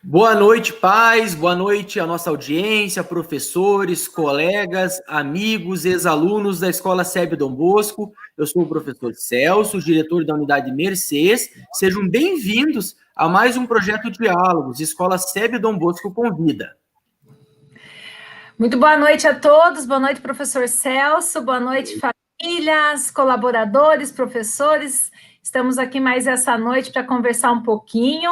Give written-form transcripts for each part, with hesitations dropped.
Boa noite, pais, boa noite à nossa audiência, professores, colegas, amigos, ex-alunos da Escola SEB Dom Bosco. Eu sou o professor Celso, diretor da unidade Mercês. Sejam bem-vindos a mais um projeto Diálogos, Escola SEB Dom Bosco Convida. Muito boa noite a todos, boa noite, professor Celso, boa noite, famílias, colaboradores, professores. Estamos aqui mais essa noite para conversar um pouquinho.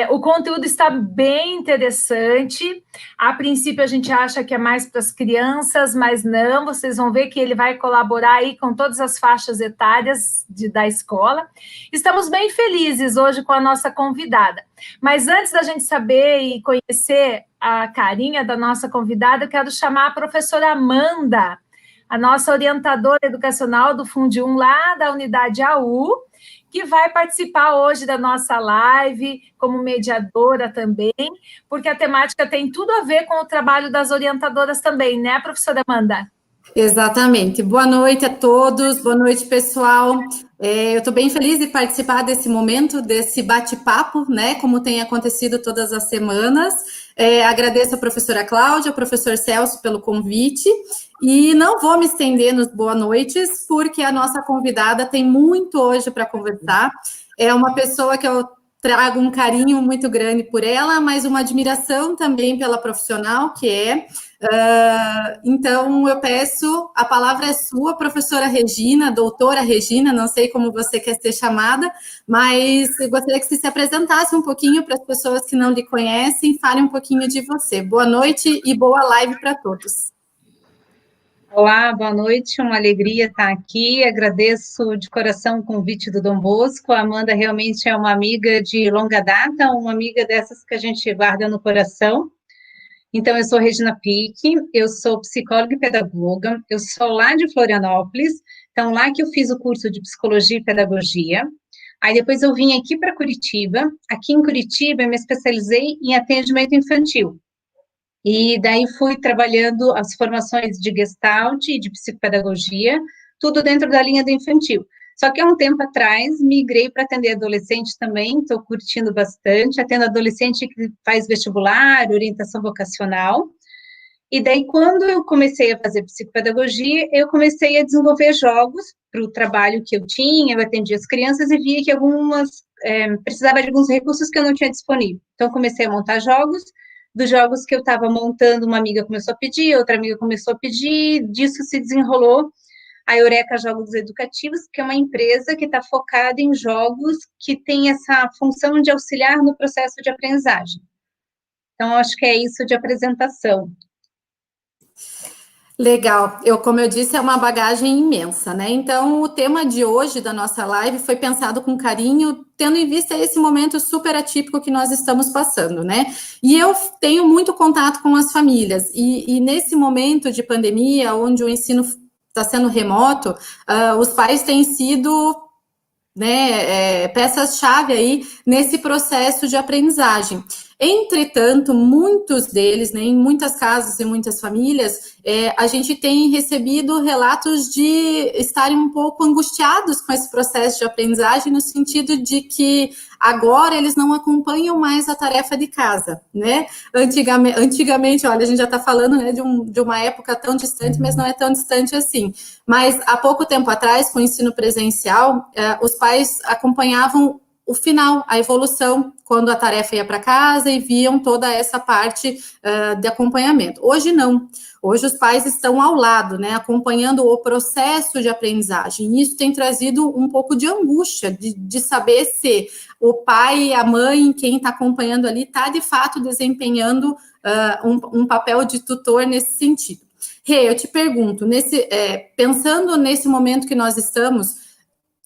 O conteúdo está bem interessante. A princípio, a gente acha que é mais para as crianças, mas não. Vocês vão ver que ele vai colaborar aí com todas as faixas etárias da escola. Estamos bem felizes hoje com a nossa convidada. Mas antes da gente saber e conhecer a carinha da nossa convidada, eu quero chamar a professora Amanda, a nossa orientadora educacional do Fundi 1, lá da unidade AU, que vai participar hoje da nossa live como mediadora também, porque a temática tem tudo a ver com o trabalho das orientadoras também, né, professora Amanda? Exatamente. Boa noite a todos, boa noite, pessoal. Eu estou bem feliz de participar desse momento, desse bate-papo, né, como tem acontecido todas as semanas. Agradeço a professora Cláudia, ao professor Celso pelo convite, e não vou me estender nos boas noites, porque a nossa convidada tem muito hoje para conversar. É uma pessoa que eu trago um carinho muito grande por ela, mas uma admiração também pela profissional que é. Então, eu peço, a palavra é sua, professora Regina, doutora Regina, não sei como você quer ser chamada, mas eu gostaria que você se apresentasse um pouquinho para as pessoas que não lhe conhecem, fale um pouquinho de você. Boa noite e boa live para todos. Olá, boa noite, uma alegria estar aqui, agradeço de coração o convite do Dom Bosco. A Amanda realmente é uma amiga de longa data, uma amiga dessas que a gente guarda no coração. Então, eu sou Regina Pique, eu sou psicóloga e pedagoga, eu sou lá de Florianópolis, então lá que eu fiz o curso de Psicologia e Pedagogia. Aí depois eu vim aqui para Curitiba, aqui em Curitiba eu me especializei em atendimento infantil. E daí fui trabalhando as formações de Gestalt e de psicopedagogia, tudo dentro da linha do infantil. Só que há um tempo atrás, migrei para atender adolescente também, estou curtindo bastante, atendo adolescente que faz vestibular, orientação vocacional, e daí quando eu comecei a fazer psicopedagogia, eu comecei a desenvolver jogos para o trabalho que eu tinha, eu atendia as crianças e via que algumas, precisava de alguns recursos que eu não tinha disponível. Então, comecei a montar jogos, dos jogos que eu estava montando, uma amiga começou a pedir, outra amiga começou a pedir, disso se desenrolou a Eureka Jogos Educativos, que é uma empresa que está focada em jogos que tem essa função de auxiliar no processo de aprendizagem. Então, acho que é isso de apresentação. Legal. Como eu disse, é uma bagagem imensa, né? Então, o tema de hoje da nossa live foi pensado com carinho, tendo em vista esse momento super atípico que nós estamos passando, né? E eu tenho muito contato com as famílias, e nesse momento de pandemia, onde o ensino está sendo remoto, os pais têm sido, né, peças-chave aí nesse processo de aprendizagem. Entretanto, muitos deles, né, em muitas casas e muitas famílias, a gente tem recebido relatos de estarem um pouco angustiados com esse processo de aprendizagem, no sentido de que agora eles não acompanham mais a tarefa de casa, né? Antigamente, olha, a gente já está falando, né, de uma época tão distante, mas não é tão distante assim. Mas há pouco tempo atrás, com o ensino presencial, os pais acompanhavam o final, a evolução, quando a tarefa ia para casa e viam toda essa parte de acompanhamento. Hoje não. Hoje os pais estão ao lado, né, acompanhando o processo de aprendizagem. E isso tem trazido um pouco de angústia, de saber se o pai e a mãe, quem está acompanhando ali, está de fato desempenhando um papel de tutor nesse sentido. Rê, eu te pergunto, pensando nesse momento que nós estamos,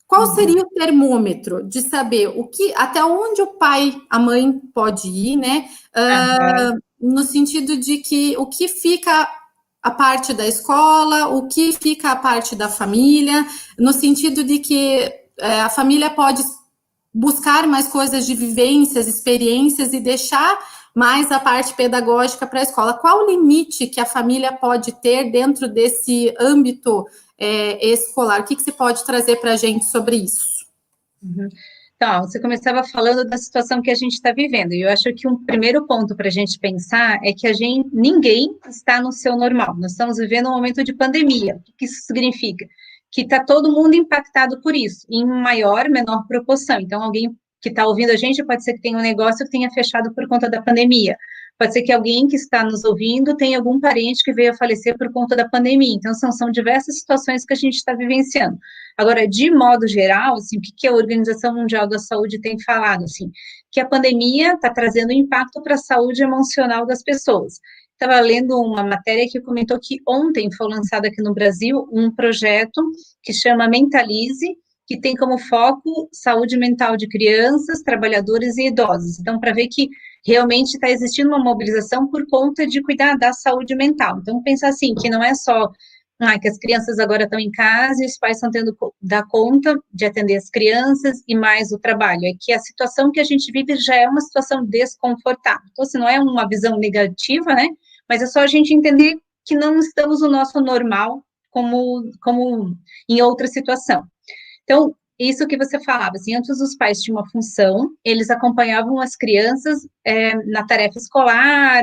qual seria o termômetro de saber até onde o pai, a mãe pode ir, né? No sentido de que o que fica a parte da escola, o que fica a parte da família, no sentido de que a família pode buscar mais coisas de vivências, experiências e deixar mais a parte pedagógica para a escola. Qual o limite que a família pode ter dentro desse âmbito escolar? O que você pode trazer para a gente sobre isso? Uhum. Então, você começava falando da situação que a gente está vivendo, e eu acho que um primeiro ponto para a gente pensar é que ninguém está no seu normal. Nós estamos vivendo um momento de pandemia. O que isso significa? Que está todo mundo impactado por isso, em maior, menor proporção. Então, alguém que está ouvindo a gente pode ser que tenha um negócio que tenha fechado por conta da pandemia. Pode ser que alguém que está nos ouvindo tenha algum parente que veio a falecer por conta da pandemia. Então, são diversas situações que a gente está vivenciando. Agora, de modo geral, assim, o que a Organização Mundial da Saúde tem falado, assim, que a pandemia está trazendo impacto para a saúde emocional das pessoas. Estava lendo uma matéria que comentou que ontem foi lançado aqui no Brasil um projeto que chama Mentalize, que tem como foco saúde mental de crianças, trabalhadores e idosos. Então, para ver que realmente está existindo uma mobilização por conta de cuidar da saúde mental. Então, pensar assim, que não é só que as crianças agora estão em casa e os pais estão tendo que dar conta de atender as crianças e mais o trabalho. É que a situação que a gente vive já é uma situação desconfortável. Então, assim, não é uma visão negativa, né? Mas é só a gente entender que não estamos no nosso normal como em outra situação. Então, isso que você falava, assim, antes os pais tinham uma função, eles acompanhavam as crianças na tarefa escolar,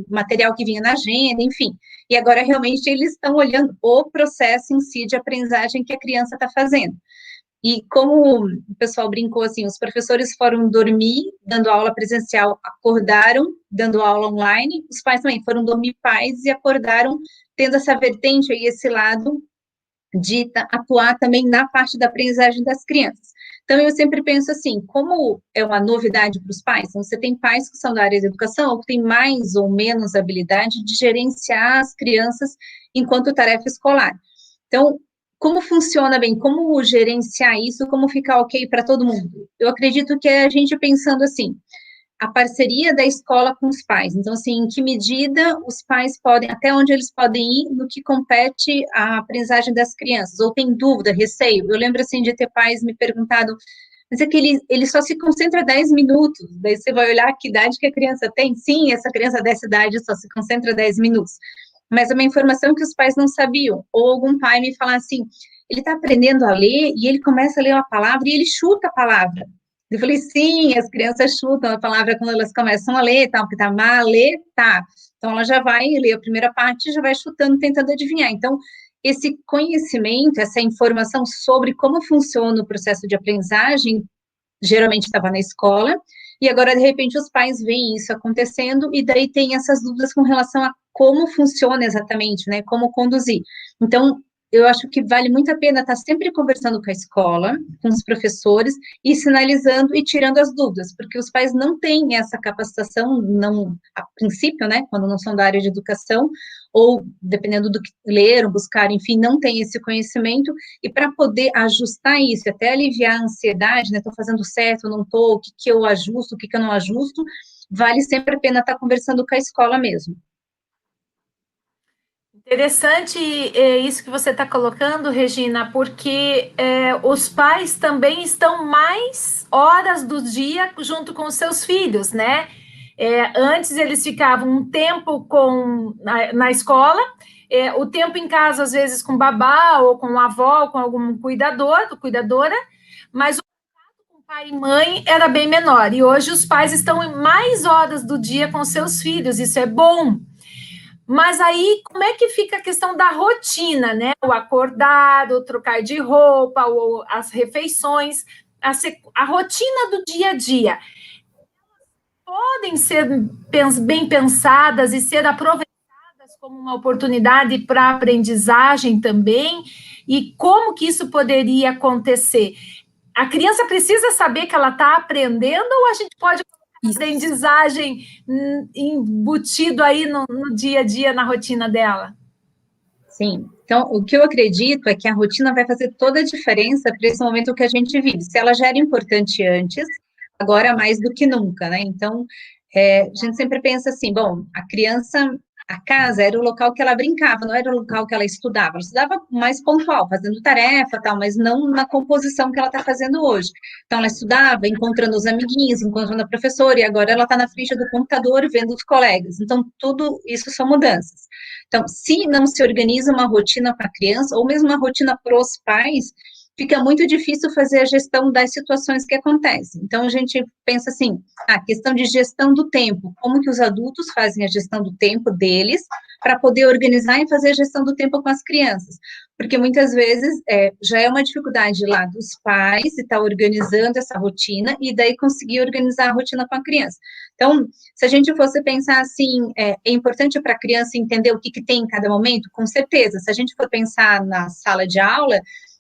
material que vinha na agenda, enfim. E agora, realmente, eles estão olhando o processo em si de aprendizagem que a criança está fazendo. E como o pessoal brincou, assim, os professores foram dormir, dando aula presencial, acordaram, dando aula online, os pais também foram dormir pais e acordaram, tendo essa vertente aí, esse lado de atuar também na parte da aprendizagem das crianças. Então, eu sempre penso assim, como é uma novidade para os pais, então, você tem pais que são da área de educação, ou que têm mais ou menos habilidade de gerenciar as crianças enquanto tarefa escolar. Então, como funciona bem, como gerenciar isso, como ficar ok para todo mundo? Eu acredito que é a gente pensando assim, a parceria da escola com os pais. Então, assim, em que medida os pais podem, até onde eles podem ir no que compete à aprendizagem das crianças, ou tem dúvida, receio. Eu lembro, assim, de ter pais me perguntado, mas é que ele só se concentra 10 minutos, daí você vai olhar que idade que a criança tem. Sim, essa criança dessa idade só se concentra 10 minutos. Mas é uma informação que os pais não sabiam. Ou algum pai me falar assim, ele está aprendendo a ler, e ele começa a ler uma palavra, e ele chuta a palavra. Eu falei, sim, as crianças chutam a palavra quando elas começam a ler, tal, porque tá mal, ler, tá. Então, ela já vai ler a primeira parte e já vai chutando, tentando adivinhar. Então, esse conhecimento, essa informação sobre como funciona o processo de aprendizagem, geralmente estava na escola, e agora, de repente, os pais veem isso acontecendo, e daí tem essas dúvidas com relação a como funciona exatamente, né, como conduzir. Então, eu acho que vale muito a pena estar sempre conversando com a escola, com os professores, e sinalizando e tirando as dúvidas, porque os pais não têm essa capacitação, não, a princípio, né, quando não são da área de educação, ou dependendo do que leram, buscaram, enfim, não tem esse conhecimento, e para poder ajustar isso, até aliviar a ansiedade, né, estou fazendo certo, não estou, o que eu ajusto, o que eu não ajusto, vale sempre a pena estar conversando com a escola mesmo. Interessante isso que você está colocando, Regina, porque os pais também estão mais horas do dia junto com os seus filhos, né? Antes eles ficavam um tempo na escola, o tempo em casa, às vezes, com babá, ou com a avó, ou com algum cuidadora, mas o contato com pai e mãe era bem menor. E hoje os pais estão em mais horas do dia com seus filhos, isso é bom. Mas aí, como é que fica a questão da rotina, né? O acordar, o trocar de roupa, as refeições, a rotina do dia a dia. Podem ser bem pensadas e ser aproveitadas como uma oportunidade para aprendizagem também? E como que isso poderia acontecer? A criança precisa saber que ela está aprendendo, ou a gente pode aprendizagem embutido aí no dia a dia, na rotina dela? Sim, então o que eu acredito é que a rotina vai fazer toda a diferença para esse momento que a gente vive. Se ela já era importante antes, agora mais do que nunca, né? Então, a gente sempre pensa assim, bom, a casa era o local que ela brincava, não era o local que ela estudava. Ela estudava mais pontual, fazendo tarefa, tal, mas não na composição que ela está fazendo hoje. Então, ela estudava, encontrando os amiguinhos, encontrando a professora, e agora ela está na frente do computador vendo os colegas. Então, tudo isso são mudanças. Então, se não se organiza uma rotina para a criança, ou mesmo uma rotina para os pais, fica muito difícil fazer a gestão das situações que acontecem. Então, a gente pensa assim, a questão de gestão do tempo, como que os adultos fazem a gestão do tempo deles, para poder organizar e fazer a gestão do tempo com as crianças. Porque muitas vezes já é uma dificuldade lá dos pais estar organizando essa rotina e daí conseguir organizar a rotina com a criança. Então, se a gente fosse pensar assim, é importante para a criança entender o que tem em cada momento, com certeza. Se a gente for pensar na sala de aula,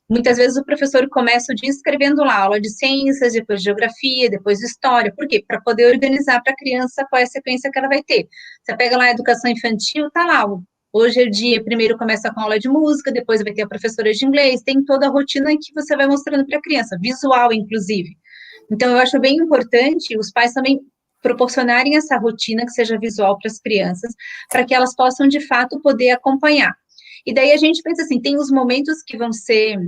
muitas vezes o professor começa o dia escrevendo lá, aula de ciências, depois de geografia, depois de história. Por quê? Para poder organizar para a criança qual é a sequência que ela vai ter. Você pega lá a educação infantil, tá lá, hoje é dia, primeiro começa com aula de música, depois vai ter a professora de inglês, tem toda a rotina que você vai mostrando para a criança, visual, inclusive. Então, eu acho bem importante os pais também proporcionarem essa rotina que seja visual para as crianças, para que elas possam, de fato, poder acompanhar. E daí a gente pensa assim, tem os momentos que vão ser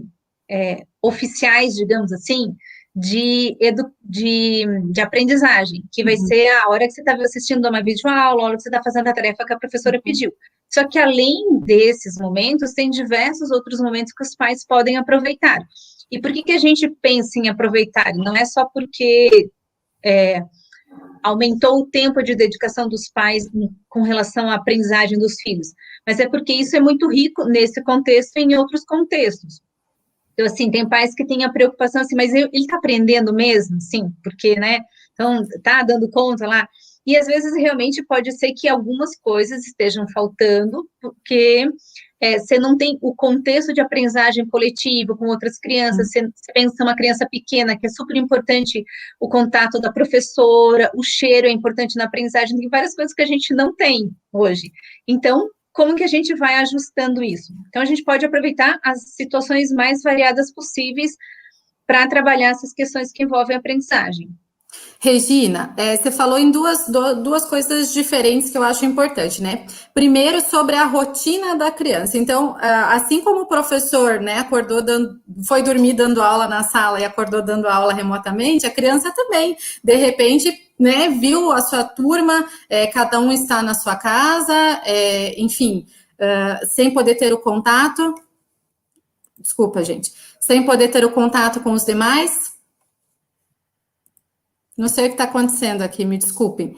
oficiais, digamos assim, de aprendizagem, que vai ser a hora que você está assistindo uma videoaula, a hora que você está fazendo a tarefa que a professora pediu. Só que além desses momentos, tem diversos outros momentos que os pais podem aproveitar. E por que a gente pensa em aproveitar? Não é só porque aumentou o tempo de dedicação dos pais com relação à aprendizagem dos filhos, mas é porque isso é muito rico nesse contexto e em outros contextos. Então, assim, tem pais que têm a preocupação assim, mas ele está aprendendo mesmo? Sim, porque, né, então, tá dando conta lá? E, às vezes, realmente pode ser que algumas coisas estejam faltando, porque você não tem o contexto de aprendizagem coletiva com outras crianças, você pensa uma criança pequena, que é super importante o contato da professora, o cheiro é importante na aprendizagem, tem várias coisas que a gente não tem hoje. Então, como que a gente vai ajustando isso? Então, a gente pode aproveitar as situações mais variadas possíveis para trabalhar essas questões que envolvem a aprendizagem. Regina, você falou em duas coisas diferentes que eu acho importante, né? Primeiro, sobre a rotina da criança. Então, assim como o professor, né, foi dormir dando aula na sala e acordou dando aula remotamente, a criança também, de repente, né, viu a sua turma, cada um está na sua casa, enfim, sem poder ter o contato. Desculpa, gente. Sem poder ter o contato com os demais. Não sei o que está acontecendo aqui, me desculpem.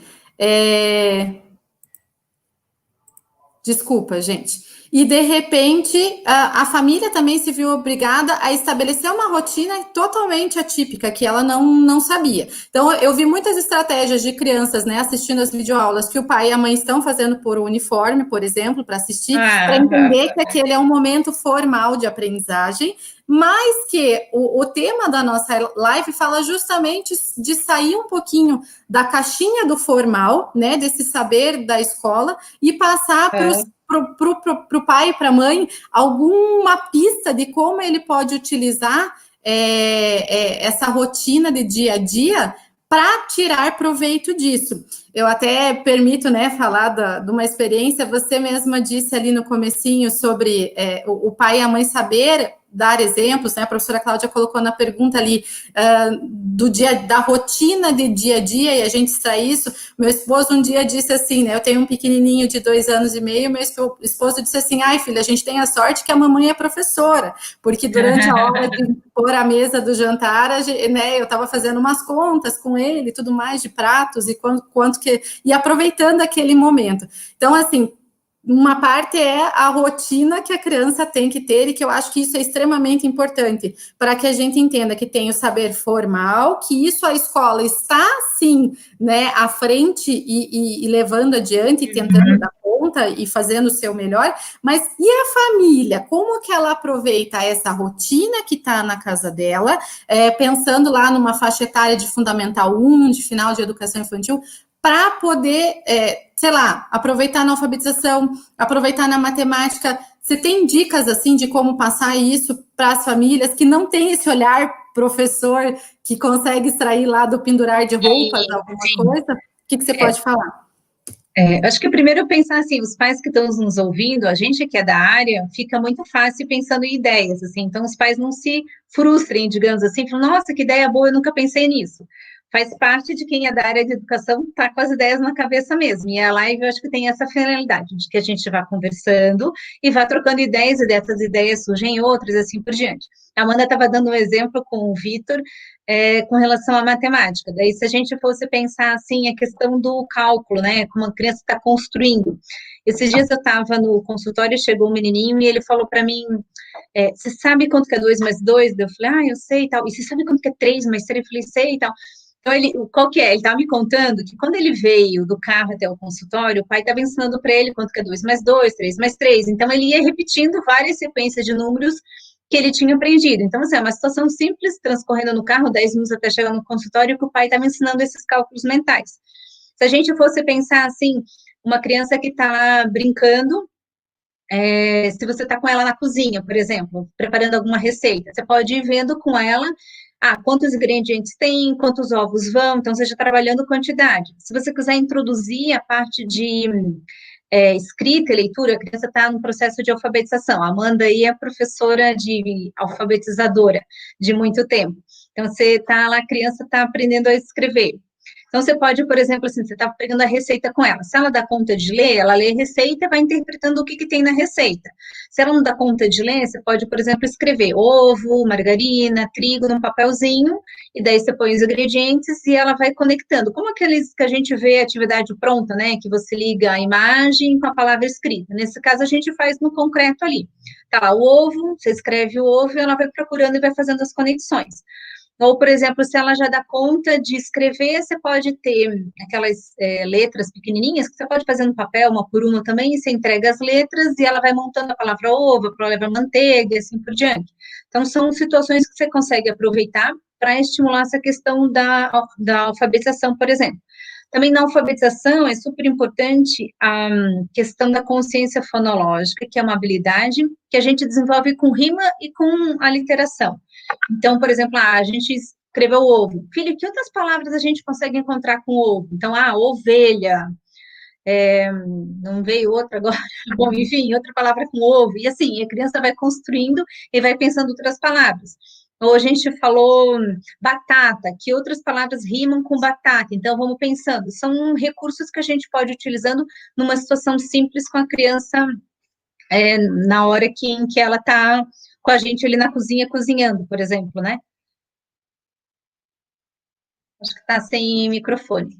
Desculpa, gente. E, de repente, a família também se viu obrigada a estabelecer uma rotina totalmente atípica, que ela não sabia. Então, eu vi muitas estratégias de crianças, né, assistindo as videoaulas que o pai e a mãe estão fazendo por uniforme, por exemplo, para assistir, para entender que aquele é um momento formal de aprendizagem, mas que o tema da nossa live fala justamente de sair um pouquinho da caixinha do formal, né, desse saber da escola, e passar para o pai e para a mãe alguma pista de como ele pode utilizar essa rotina de dia a dia para tirar proveito disso. Eu até permito, né, falar de uma experiência, você mesma disse ali no comecinho sobre o pai e a mãe saber dar exemplos, né? A professora Cláudia colocou na pergunta ali da rotina de dia a dia, e a gente extrai isso. Meu esposo um dia disse assim, né? Eu tenho um pequenininho de 2 anos e meio, meu esposo disse assim, ai filha, a gente tem a sorte que a mamãe é professora, porque durante a hora de pôr a mesa do jantar, né, eu estava fazendo umas contas com ele, tudo mais de pratos e quanto que... E aproveitando aquele momento. Então, assim, uma parte é a rotina que a criança tem que ter, e que eu acho que isso é extremamente importante para que a gente entenda que tem o saber formal, que isso a escola está, sim, né, à frente e levando adiante, tentando dar conta e fazendo o seu melhor, mas e a família? Como que ela aproveita essa rotina que está na casa dela, pensando lá numa faixa etária de Fundamental 1, de final de educação infantil, para poder, sei lá, aproveitar na alfabetização, aproveitar na matemática. Você tem dicas, assim, de como passar isso para as famílias que não têm esse olhar professor, que consegue extrair lá do pendurar de roupas alguma coisa? O que você pode falar? Acho que primeiro eu pensar assim, os pais que estão nos ouvindo, a gente que é da área, fica muito fácil pensando em ideias, assim, então os pais não se frustrem, digamos assim, falam, nossa, que ideia boa, eu nunca pensei nisso. faz parte de quem é da área de educação, está com as ideias na cabeça mesmo. E a live, eu acho que tem essa finalidade, de que a gente vá conversando e vá trocando ideias, e dessas ideias surgem outras, assim por diante. A Amanda estava dando um exemplo com o Vitor, com relação à matemática. Daí, se a gente fosse pensar, assim, a questão do cálculo, né, como a criança está construindo. Esses dias eu estava no consultório, chegou um menininho e ele falou para mim, você sabe quanto que é 2 mais 2? Eu falei, eu sei e tal. E você sabe quanto que é 3 mais 3? Eu falei, sei e tal. Então, qual que é? Ele estava me contando que quando ele veio do carro até o consultório, o pai estava ensinando para ele quanto que é 2 mais 2, 3 mais 3. Então, ele ia repetindo várias sequências de números que ele tinha aprendido. Então, assim, é uma situação simples, transcorrendo no carro, 10 minutos até chegar no consultório, que o pai estava ensinando esses cálculos mentais. Se a gente fosse pensar, assim, uma criança que está brincando, se você está com ela na cozinha, por exemplo, preparando alguma receita, você pode ir vendo com ela quantos ingredientes tem, quantos ovos vão, então você já trabalhando quantidade. Se você quiser introduzir a parte de escrita e leitura, a criança está no processo de alfabetização. A Amanda aí é professora de alfabetizadora de muito tempo. Então, a criança está aprendendo a escrever. Então, você pode, por exemplo, assim, você está pegando a receita com ela. Se ela dá conta de ler, ela lê a receita e vai interpretando o que tem na receita. Se ela não dá conta de ler, você pode, por exemplo, escrever ovo, margarina, trigo num papelzinho, e daí você põe os ingredientes e ela vai conectando. Como aqueles que a gente vê a atividade pronta, né? Que você liga a imagem com a palavra escrita. Nesse caso, a gente faz no concreto ali. Tá lá o ovo, você escreve o ovo e ela vai procurando e vai fazendo as conexões. Ou, por exemplo, se ela já dá conta de escrever, você pode ter aquelas letras pequenininhas, que você pode fazer no papel, uma por uma também, e você entrega as letras e ela vai montando a palavra ovo, a palavra manteiga, e assim por diante. Então, são situações que você consegue aproveitar para estimular essa questão da alfabetização, por exemplo. Também na alfabetização é super importante a questão da consciência fonológica, que é uma habilidade que a gente desenvolve com rima e com a literação. Então, por exemplo, a gente escreveu ovo. Filho, que outras palavras a gente consegue encontrar com ovo? Então, ovelha, não veio outra agora, bom, enfim, outra palavra com ovo. E assim, a criança vai construindo e vai pensando outras palavras. Ou a gente falou batata, que outras palavras rimam com batata. Então, vamos pensando. São recursos que a gente pode ir utilizando numa situação simples com a criança, na hora em que ela está com a gente ali na cozinha cozinhando, por exemplo, né? Acho que está sem microfone.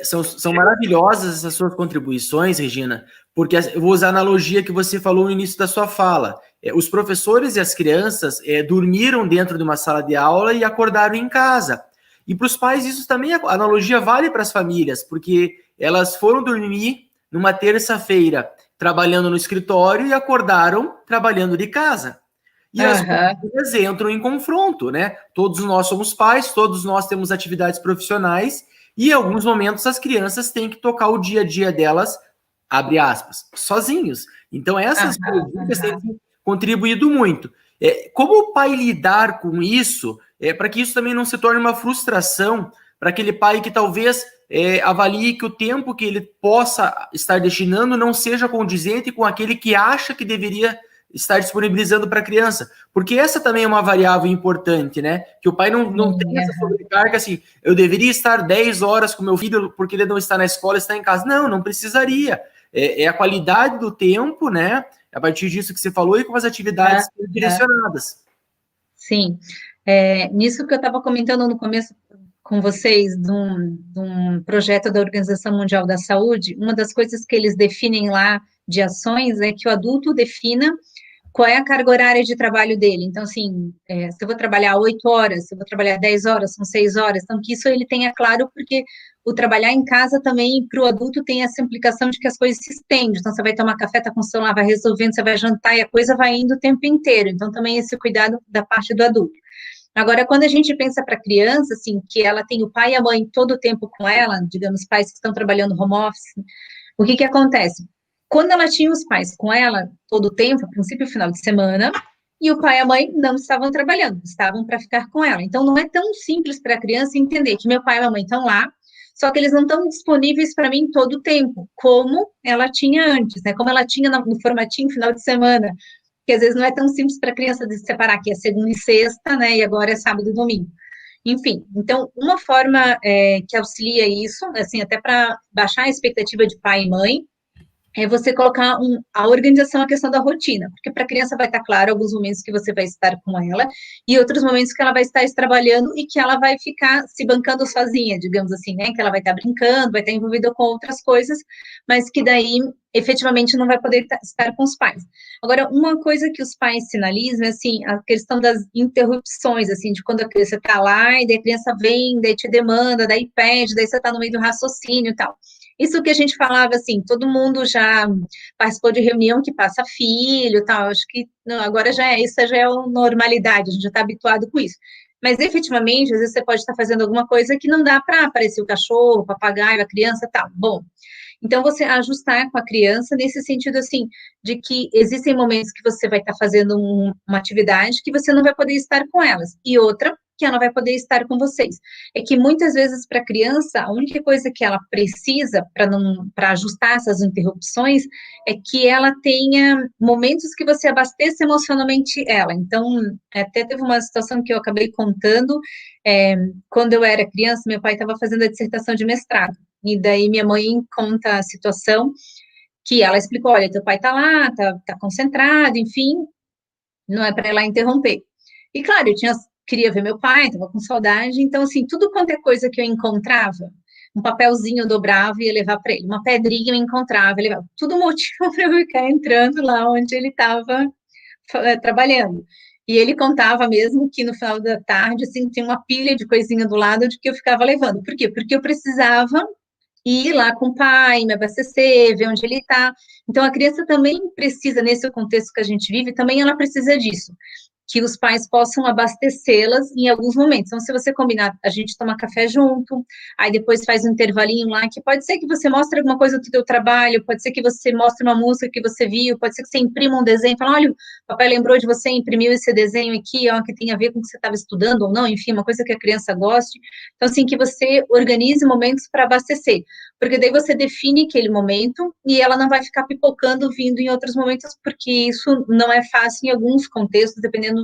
São maravilhosas essas suas contribuições, Regina, porque eu vou usar a analogia que você falou no início da sua fala. Os professores e as crianças dormiram dentro de uma sala de aula e acordaram em casa. E para os pais, isso também, a analogia vale para as famílias, porque elas foram dormir numa terça-feira trabalhando no escritório e acordaram trabalhando de casa. E as famílias entram em confronto, né? Todos nós somos pais, todos nós temos atividades profissionais e em alguns momentos as crianças têm que tocar o dia a dia delas, abre aspas, sozinhos. Então essas coisas têm contribuído muito. Como o pai lidar com isso, para que isso também não se torne uma frustração para aquele pai que talvez avalie que o tempo que ele possa estar destinando não seja condizente com aquele que acha que deveria estar disponibilizando para a criança, porque essa também é uma variável importante, né? Que o pai não tem essa sobrecarga assim, eu deveria estar 10 horas com meu filho porque ele não está na escola, está em casa. Não precisaria. É a qualidade do tempo, né? A partir disso que você falou e com as atividades direcionadas. Sim. Nisso que eu estava comentando no começo com vocês, de um projeto da Organização Mundial da Saúde, uma das coisas que eles definem lá de ações é que o adulto defina qual é a carga horária de trabalho dele. Então, assim, se eu vou trabalhar 8 horas, se eu vou trabalhar 10 horas, são 6 horas, então que isso ele tenha claro, porque o trabalhar em casa também, para o adulto, tem essa implicação de que as coisas se estendem. Então, você vai tomar café, tá com o celular, vai resolvendo, você vai jantar e a coisa vai indo o tempo inteiro. Então, também esse cuidado da parte do adulto. Agora, quando a gente pensa para a criança, assim, que ela tem o pai e a mãe todo o tempo com ela, digamos, pais que estão trabalhando home office, o que acontece? Quando ela tinha os pais com ela todo o tempo, a princípio e final de semana, e o pai e a mãe não estavam trabalhando, estavam para ficar com ela. Então, não é tão simples para a criança entender que meu pai e minha mãe estão lá, só que eles não estão disponíveis para mim todo o tempo, como ela tinha antes, né? Como ela tinha no formatinho final de semana, que às vezes não é tão simples para a criança de separar que é segunda e sexta, né? E agora é sábado e domingo. Enfim, então, uma forma que auxilia isso, assim, até para baixar a expectativa de pai e mãe, é você colocar a organização, a questão da rotina, porque para a criança vai estar claro alguns momentos que você vai estar com ela e outros momentos que ela vai estar trabalhando e que ela vai ficar se bancando sozinha, digamos assim, né? Que ela vai estar brincando, vai estar envolvida com outras coisas, mas que daí efetivamente não vai poder estar com os pais. Agora, uma coisa que os pais sinalizam é assim, a questão das interrupções, assim, de quando a criança está lá e daí a criança vem, daí te demanda, daí pede, daí você está no meio do raciocínio e tal. Isso que a gente falava, assim, todo mundo já participou de reunião que passa filho, tal, acho que não, agora isso já é uma normalidade, a gente já está habituado com isso. Mas, efetivamente, às vezes você pode estar fazendo alguma coisa que não dá para aparecer o cachorro, o papagaio, a criança, tal. Bom, então você ajustar com a criança nesse sentido, assim, de que existem momentos que você vai estar fazendo uma atividade que você não vai poder estar com elas, e outra que ela vai poder estar com vocês. É que muitas vezes para a criança, a única coisa que ela precisa para ajustar essas interrupções é que ela tenha momentos que você abasteça emocionalmente ela. Então, até teve uma situação que eu acabei contando, quando eu era criança, meu pai estava fazendo a dissertação de mestrado, e daí minha mãe conta a situação que ela explicou, olha, teu pai está lá, tá concentrado, enfim, não é para ela interromper. E claro, queria ver meu pai, estava com saudade, então, assim, tudo quanto é coisa que eu encontrava, um papelzinho eu dobrava e ia levar para ele, uma pedrinha eu encontrava, levava, tudo motivo para eu ficar entrando lá onde ele estava trabalhando. E ele contava mesmo que no final da tarde, assim, tinha uma pilha de coisinha do lado de que eu ficava levando. Por quê? Porque eu precisava ir lá com o pai, me abastecer, ver onde ele está. Então, a criança também precisa, nesse contexto que a gente vive, também ela precisa disso, que os pais possam abastecê-las em alguns momentos. Então, se você combinar, a gente toma café junto, aí depois faz um intervalinho lá, que pode ser que você mostre alguma coisa do teu trabalho, pode ser que você mostre uma música que você viu, pode ser que você imprima um desenho, fala, olha, o papai lembrou de você, imprimiu esse desenho aqui, ó, que tem a ver com o que você estava estudando ou não, enfim, uma coisa que a criança goste. Então, assim, que você organize momentos para abastecer, porque daí você define aquele momento e ela não vai ficar pipocando vindo em outros momentos, porque isso não é fácil em alguns contextos, dependendo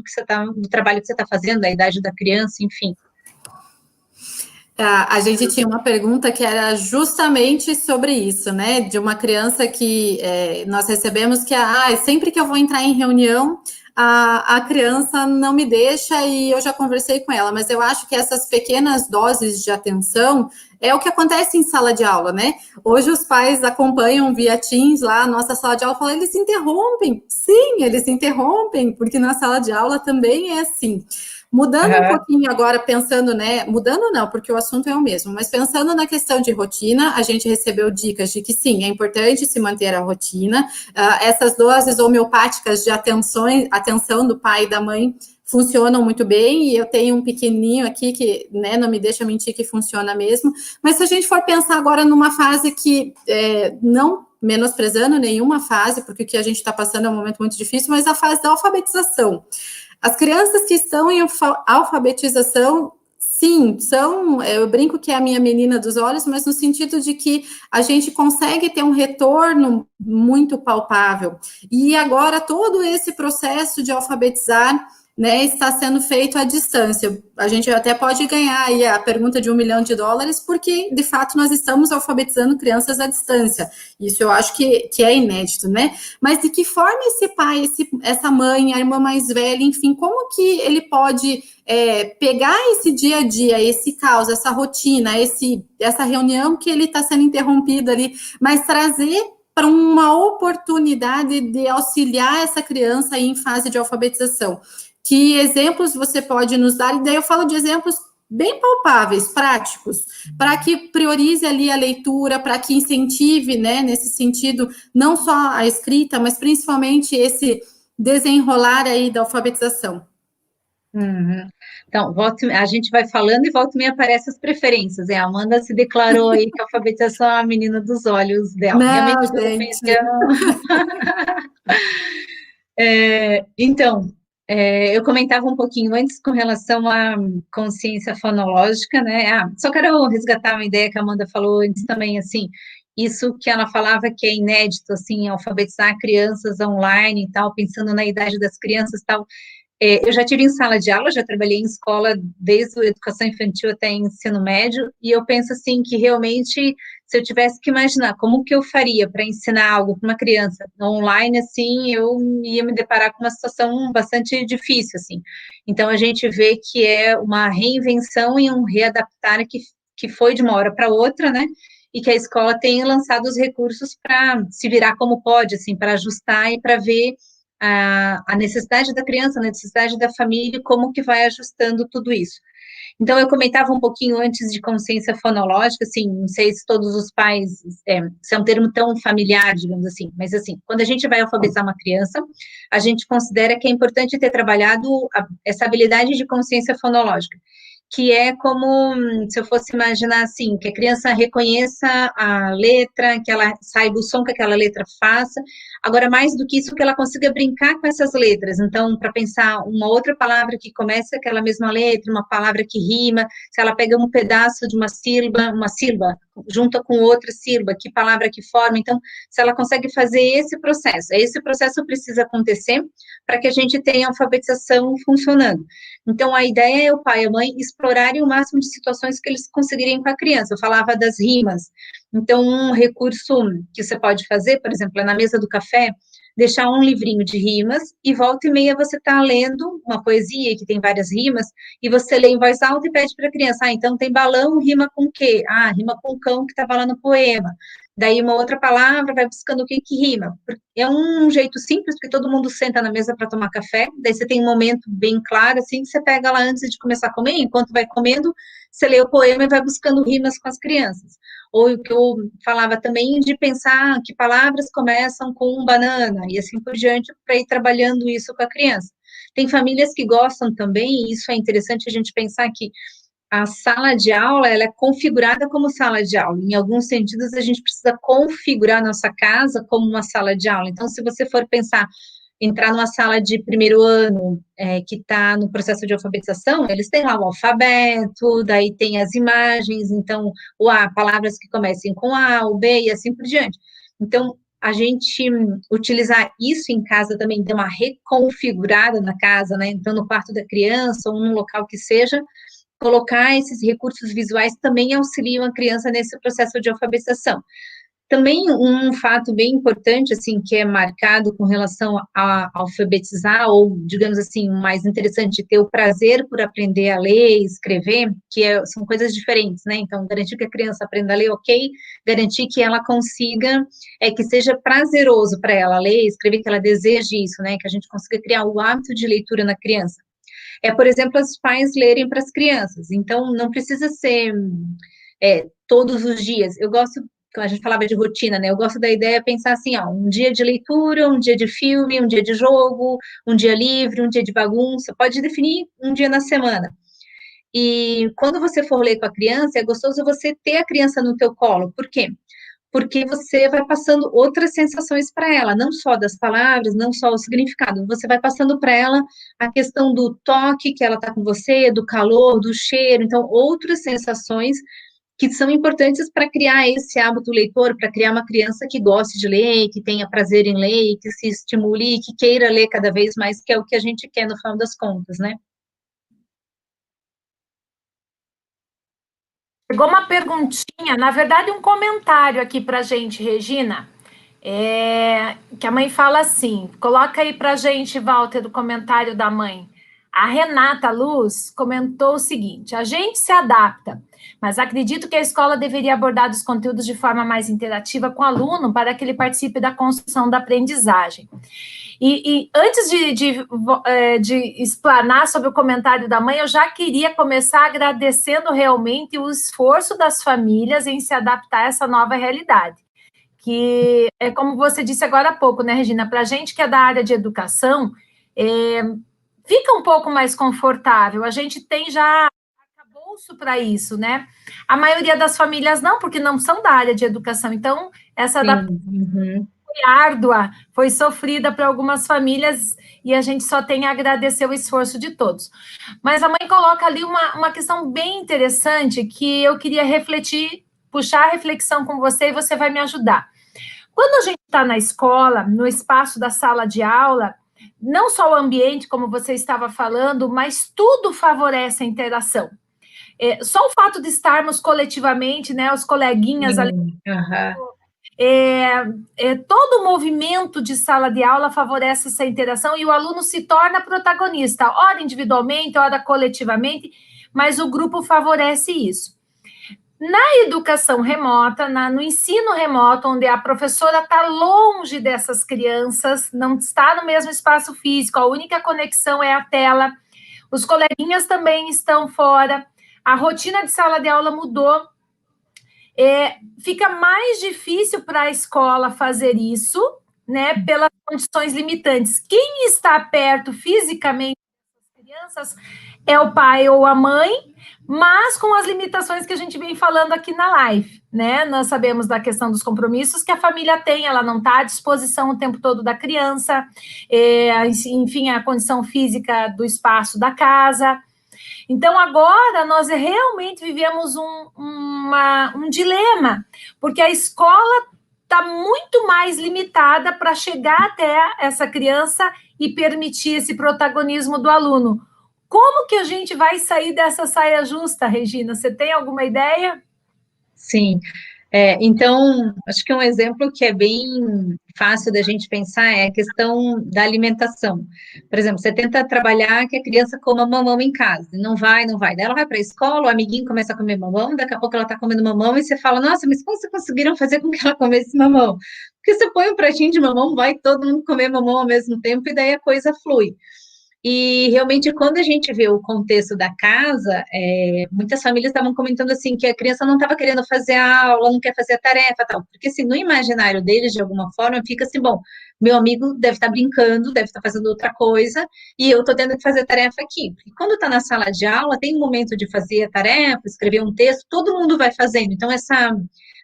do trabalho que você está fazendo, da idade da criança, enfim. A gente tinha uma pergunta que era justamente sobre isso, né? De uma criança que nós recebemos que sempre que eu vou entrar em reunião, a criança não me deixa e eu já conversei com ela, mas eu acho que essas pequenas doses de atenção é o que acontece em sala de aula, né? Hoje os pais acompanham via Teams lá a nossa sala de aula e falam, eles interrompem. Sim, eles interrompem, porque na sala de aula também é assim. Mudando um pouquinho agora, pensando, né? Mudando não, porque o assunto é o mesmo, mas pensando na questão de rotina, a gente recebeu dicas de que sim, é importante se manter a rotina. Essas doses homeopáticas de atenção do pai e da mãe funcionam muito bem, e eu tenho um pequenininho aqui que, né, não me deixa mentir que funciona mesmo. Mas se a gente for pensar agora numa fase que não menosprezando nenhuma fase, porque o que a gente está passando é um momento muito difícil, mas a fase da alfabetização. As crianças que estão em alfabetização, sim, eu brinco que é a minha menina dos olhos, mas no sentido de que a gente consegue ter um retorno muito palpável. E agora todo esse processo de alfabetizar, né, está sendo feito à distância. A gente até pode ganhar aí a pergunta de $1 milhão, porque, de fato, nós estamos alfabetizando crianças à distância. Isso eu acho que é inédito, né? Mas de que forma esse pai, essa mãe, a irmã mais velha, enfim, como que ele pode pegar esse dia a dia, esse caos, essa rotina, essa reunião que ele está sendo interrompido ali, mas trazer para uma oportunidade de auxiliar essa criança aí em fase de alfabetização? Que exemplos você pode nos dar? E daí eu falo de exemplos bem palpáveis, práticos, para que priorize ali a leitura, para que incentive, né, nesse sentido, não só a escrita, mas principalmente esse desenrolar aí da alfabetização. Uhum. Então, a gente vai falando e volta e meia aparecem as preferências. A Amanda se declarou aí que a alfabetização é a menina dos olhos dela. Não, realmente, gente. Então, eu comentava um pouquinho antes com relação à consciência fonológica, né? Só quero resgatar uma ideia que a Amanda falou antes também, assim, isso que ela falava que é inédito, assim, alfabetizar crianças online e tal, pensando na idade das crianças e tal. Eu já tive em sala de aula, já trabalhei em escola desde a educação infantil até ensino médio, e eu penso assim que realmente, se eu tivesse que imaginar como que eu faria para ensinar algo para uma criança online, assim, eu ia me deparar com uma situação bastante difícil, assim. Então, a gente vê que é uma reinvenção e um readaptar que foi de uma hora para outra, né? E que a escola tem lançado os recursos para se virar como pode, assim, para ajustar e para ver a necessidade da criança, a necessidade da família, como que vai ajustando tudo isso. Então, eu comentava um pouquinho antes de consciência fonológica, assim, não sei se todos os pais, se é um termo tão familiar, digamos assim, mas assim, quando a gente vai alfabetizar uma criança, a gente considera que é importante ter trabalhado essa habilidade de consciência fonológica, que é como se eu fosse imaginar assim, que a criança reconheça a letra, que ela saiba o som que aquela letra faça. Agora, mais do que isso, que ela consiga brincar com essas letras. Então, para pensar uma outra palavra que comece aquela mesma letra, uma palavra que rima, se ela pega um pedaço de uma sílaba, junta com outra sílaba, que palavra que forma. Então, se ela consegue fazer esse processo precisa acontecer para que a gente tenha a alfabetização funcionando. Então, a ideia é o pai e a mãe explorarem o máximo de situações que eles conseguirem com a criança. Eu falava das rimas. Então, um recurso que você pode fazer, por exemplo, é na mesa do café, deixar um livrinho de rimas e volta e meia você está lendo uma poesia que tem várias rimas e você lê em voz alta e pede para a criança, então tem balão, rima com o quê? Rima com o cão que estava lá no poema. Daí uma outra palavra vai buscando o que rima. É um jeito simples, porque todo mundo senta na mesa para tomar café, daí você tem um momento bem claro, assim, que você pega lá antes de começar a comer, enquanto vai comendo, você lê o poema e vai buscando rimas com as crianças. Ou o que eu falava também de pensar que palavras começam com banana, e assim por diante, para ir trabalhando isso com a criança. Tem famílias que gostam também, e isso é interessante a gente pensar que a sala de aula, ela é configurada como sala de aula. Em alguns sentidos, a gente precisa configurar nossa casa como uma sala de aula. Então, se você for pensar, entrar numa sala de primeiro ano, que está no processo de alfabetização, eles têm lá o alfabeto, daí tem as imagens, então, palavras que comecem com A, o B, e assim por diante. Então, a gente utilizar isso em casa também, dar uma reconfigurada na casa, né? Então, no quarto da criança, ou num local que seja, colocar esses recursos visuais também auxiliam a criança nesse processo de alfabetização. Também um fato bem importante, assim, que é marcado com relação a alfabetizar, ou, digamos assim, mais interessante, ter o prazer por aprender a ler e escrever, são coisas diferentes, né? Então, garantir que a criança aprenda a ler, ok, garantir que ela consiga, que seja prazeroso para ela ler e escrever, que ela deseje isso, né? Que a gente consiga criar o hábito de leitura na criança. Por exemplo, os pais lerem para as crianças. Então, não precisa ser todos os dias. Eu gosto, como a gente falava de rotina, né? Eu gosto da ideia de pensar assim, um dia de leitura, um dia de filme, um dia de jogo, um dia livre, um dia de bagunça. Pode definir um dia na semana. E quando você for ler com a criança, é gostoso você ter a criança no teu colo. Por quê? Porque você vai passando outras sensações para ela, não só das palavras, não só o significado, você vai passando para ela a questão do toque que ela está com você, do calor, do cheiro, então outras sensações que são importantes para criar esse hábito leitor, para criar uma criança que goste de ler, que tenha prazer em ler, que se estimule e que queira ler cada vez mais, que é o que a gente quer no final das contas, né? Chegou uma perguntinha, na verdade, um comentário aqui para a gente, Regina, que a mãe fala assim, coloca aí para a gente, Walter, o comentário da mãe. A Renata Luz comentou o seguinte, a gente se adapta, mas acredito que a escola deveria abordar os conteúdos de forma mais interativa com o aluno para que ele participe da construção da aprendizagem. E antes de explanar sobre o comentário da mãe, eu já queria começar agradecendo realmente o esforço das famílias em se adaptar a essa nova realidade. Que é como você disse agora há pouco, né, Regina? Para a gente que é da área de educação, fica um pouco mais confortável. A gente tem já arcabouço para isso, né? A maioria das famílias não, porque não são da área de educação. Então, essa adaptação foi árdua, foi sofrida para algumas famílias e a gente só tem a agradecer o esforço de todos. Mas a mãe coloca ali uma questão bem interessante que eu queria refletir, puxar a reflexão com você e você vai me ajudar. Quando a gente está na escola, no espaço da sala de aula, não só o ambiente, como você estava falando, mas tudo favorece a interação. Só o fato de estarmos coletivamente, né, os coleguinhas ali, todo o movimento de sala de aula favorece essa interação e o aluno se torna protagonista, ora individualmente, ora coletivamente, mas o grupo favorece isso. Na educação remota, no ensino remoto, onde a professora está longe dessas crianças, não está no mesmo espaço físico, a única conexão é a tela, os coleguinhas também estão fora, a rotina de sala de aula mudou, fica mais difícil para a escola fazer isso, né, pelas condições limitantes. Quem está perto fisicamente das crianças é o pai ou a mãe, mas com as limitações que a gente vem falando aqui na live, né? Nós sabemos da questão dos compromissos que a família tem, ela não está à disposição o tempo todo da criança, enfim, a condição física do espaço da casa. Então, agora, nós realmente vivemos um dilema, porque a escola está muito mais limitada para chegar até essa criança e permitir esse protagonismo do aluno. Como que a gente vai sair dessa saia justa, Regina? Você tem alguma ideia? Sim. Então, acho que um exemplo que é bem fácil da gente pensar é a questão da alimentação. Por exemplo, você tenta trabalhar que a criança coma mamão em casa, não vai. Daí ela vai para a escola, o amiguinho começa a comer mamão, daqui a pouco ela está comendo mamão e você fala, nossa, mas como vocês conseguiram fazer com que ela comesse mamão? Porque você põe um pratinho de mamão, vai todo mundo comer mamão ao mesmo tempo e daí a coisa flui. E, realmente, quando a gente vê o contexto da casa, muitas famílias estavam comentando, assim, que a criança não estava querendo fazer a aula, não quer fazer a tarefa, tal. Porque, assim, no imaginário deles, de alguma forma, fica assim, bom, meu amigo deve estar brincando, deve estar fazendo outra coisa, e eu estou tendo que fazer a tarefa aqui. Porque quando está na sala de aula, tem um momento de fazer a tarefa, escrever um texto, todo mundo vai fazendo. Então, essa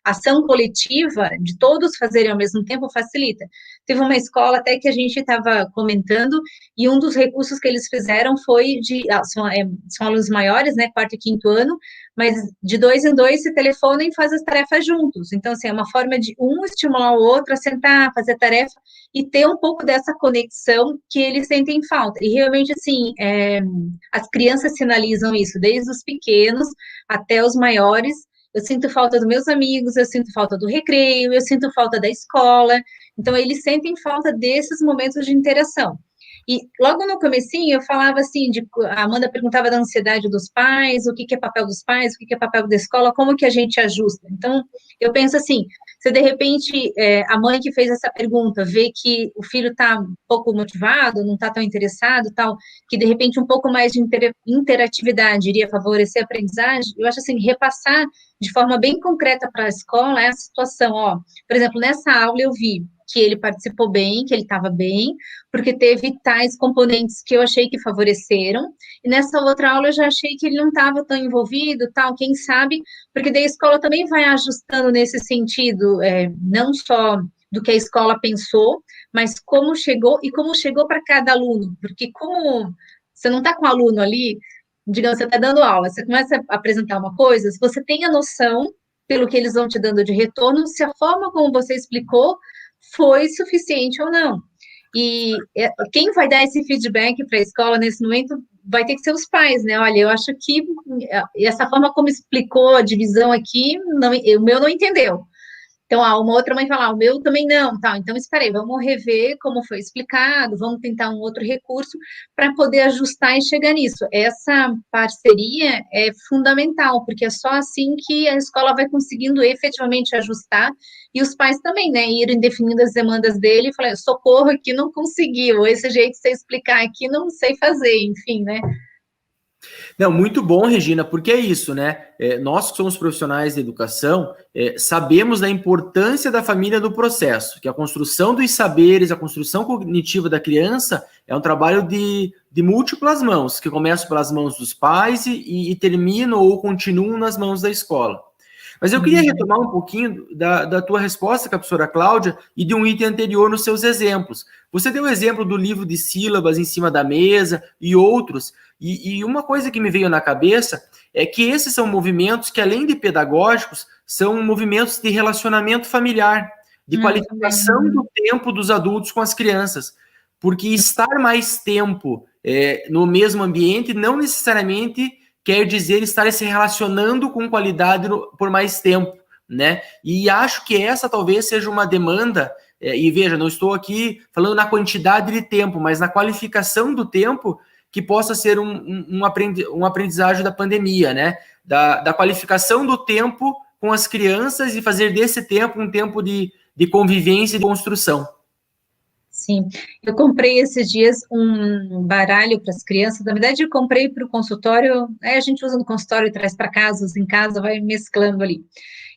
ação coletiva, de todos fazerem ao mesmo tempo, facilita. Teve uma escola até que a gente estava comentando, e um dos recursos que eles fizeram foi são alunos maiores, né, 4º e 5º ano, mas de 2 em 2 se telefonam e fazem as tarefas juntos. Então, assim, é uma forma de um estimular o outro a sentar, fazer a tarefa, e ter um pouco dessa conexão que eles sentem falta. E, realmente, assim, as crianças sinalizam isso, desde os pequenos até os maiores. Eu sinto falta dos meus amigos, eu sinto falta do recreio, eu sinto falta da escola. Então, eles sentem falta desses momentos de interação. E logo no comecinho, eu falava assim, a Amanda perguntava da ansiedade dos pais, o que é papel dos pais, o que é papel da escola, como que a gente ajusta. Então, eu penso assim, se de repente a mãe que fez essa pergunta vê que o filho está um pouco motivado, não está tão interessado, tal, que de repente um pouco mais de interatividade iria favorecer a aprendizagem, eu acho assim, repassar de forma bem concreta para a escola essa situação, ó, por exemplo, nessa aula eu vi que ele participou bem, que ele estava bem, porque teve tais componentes que eu achei que favoreceram, e nessa outra aula eu já achei que ele não estava tão envolvido, tal, quem sabe, porque daí a escola também vai ajustando nesse sentido, não só do que a escola pensou, mas como chegou, e como chegou para cada aluno, porque como você não está com o aluno ali, digamos, você está dando aula, você começa a apresentar uma coisa, se você tem a noção, pelo que eles vão te dando de retorno, se a forma como você explicou foi suficiente ou não. E quem vai dar esse feedback para a escola nesse momento vai ter que ser os pais, né? Olha, eu acho que essa forma como explicou a divisão aqui, o meu não entendeu. Então, uma outra mãe fala, o meu também não, tal. Então, espera aí, vamos rever como foi explicado, vamos tentar um outro recurso para poder ajustar e chegar nisso. Essa parceria é fundamental, porque é só assim que a escola vai conseguindo efetivamente ajustar e os pais também, né, irem definindo as demandas dele e falar, socorro, aqui não conseguiu, esse jeito de você explicar aqui não sei fazer, enfim, né. Não, muito bom, Regina, porque é isso, né? Nós que somos profissionais de educação, sabemos da importância da família no processo, que a construção dos saberes, a construção cognitiva da criança é um trabalho de múltiplas mãos, que começa pelas mãos dos pais e terminam ou continuam nas mãos da escola. Mas eu queria retomar um pouquinho da tua resposta, professora Cláudia, e de um item anterior nos seus exemplos. Você deu o exemplo do livro de sílabas em cima da mesa e outros, e uma coisa que me veio na cabeça é que esses são movimentos que, além de pedagógicos, são movimentos de relacionamento familiar, de qualificação do tempo dos adultos com as crianças. porque estar mais tempo no mesmo ambiente não necessariamente quer dizer estar se relacionando com qualidade por mais tempo, né? E acho que essa talvez seja uma demanda, e veja, não estou aqui falando na quantidade de tempo, mas na qualificação do tempo, que possa ser um aprendizagem da pandemia, né? Da qualificação do tempo com as crianças e fazer desse tempo um tempo de convivência e de construção. Sim, eu comprei esses dias um baralho para as crianças. Na verdade, eu comprei para o consultório, a gente usa no consultório e traz para casa, usa em casa, vai mesclando ali.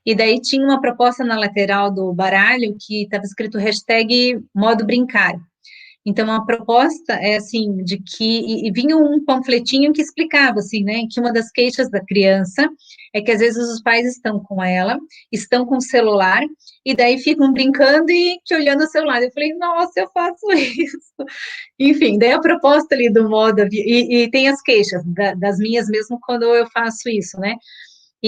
E daí tinha uma proposta na lateral do baralho que estava escrito hashtag modo brincar. Então, a proposta é assim, de que, e vinha um panfletinho que explicava, assim, né, que uma das queixas da criança é que às vezes os pais estão com ela, estão com o celular, e daí ficam brincando e que olhando o celular. Eu falei, nossa, eu faço isso. Enfim, daí a proposta ali do modo, e tem as queixas das minhas mesmo quando eu faço isso, né?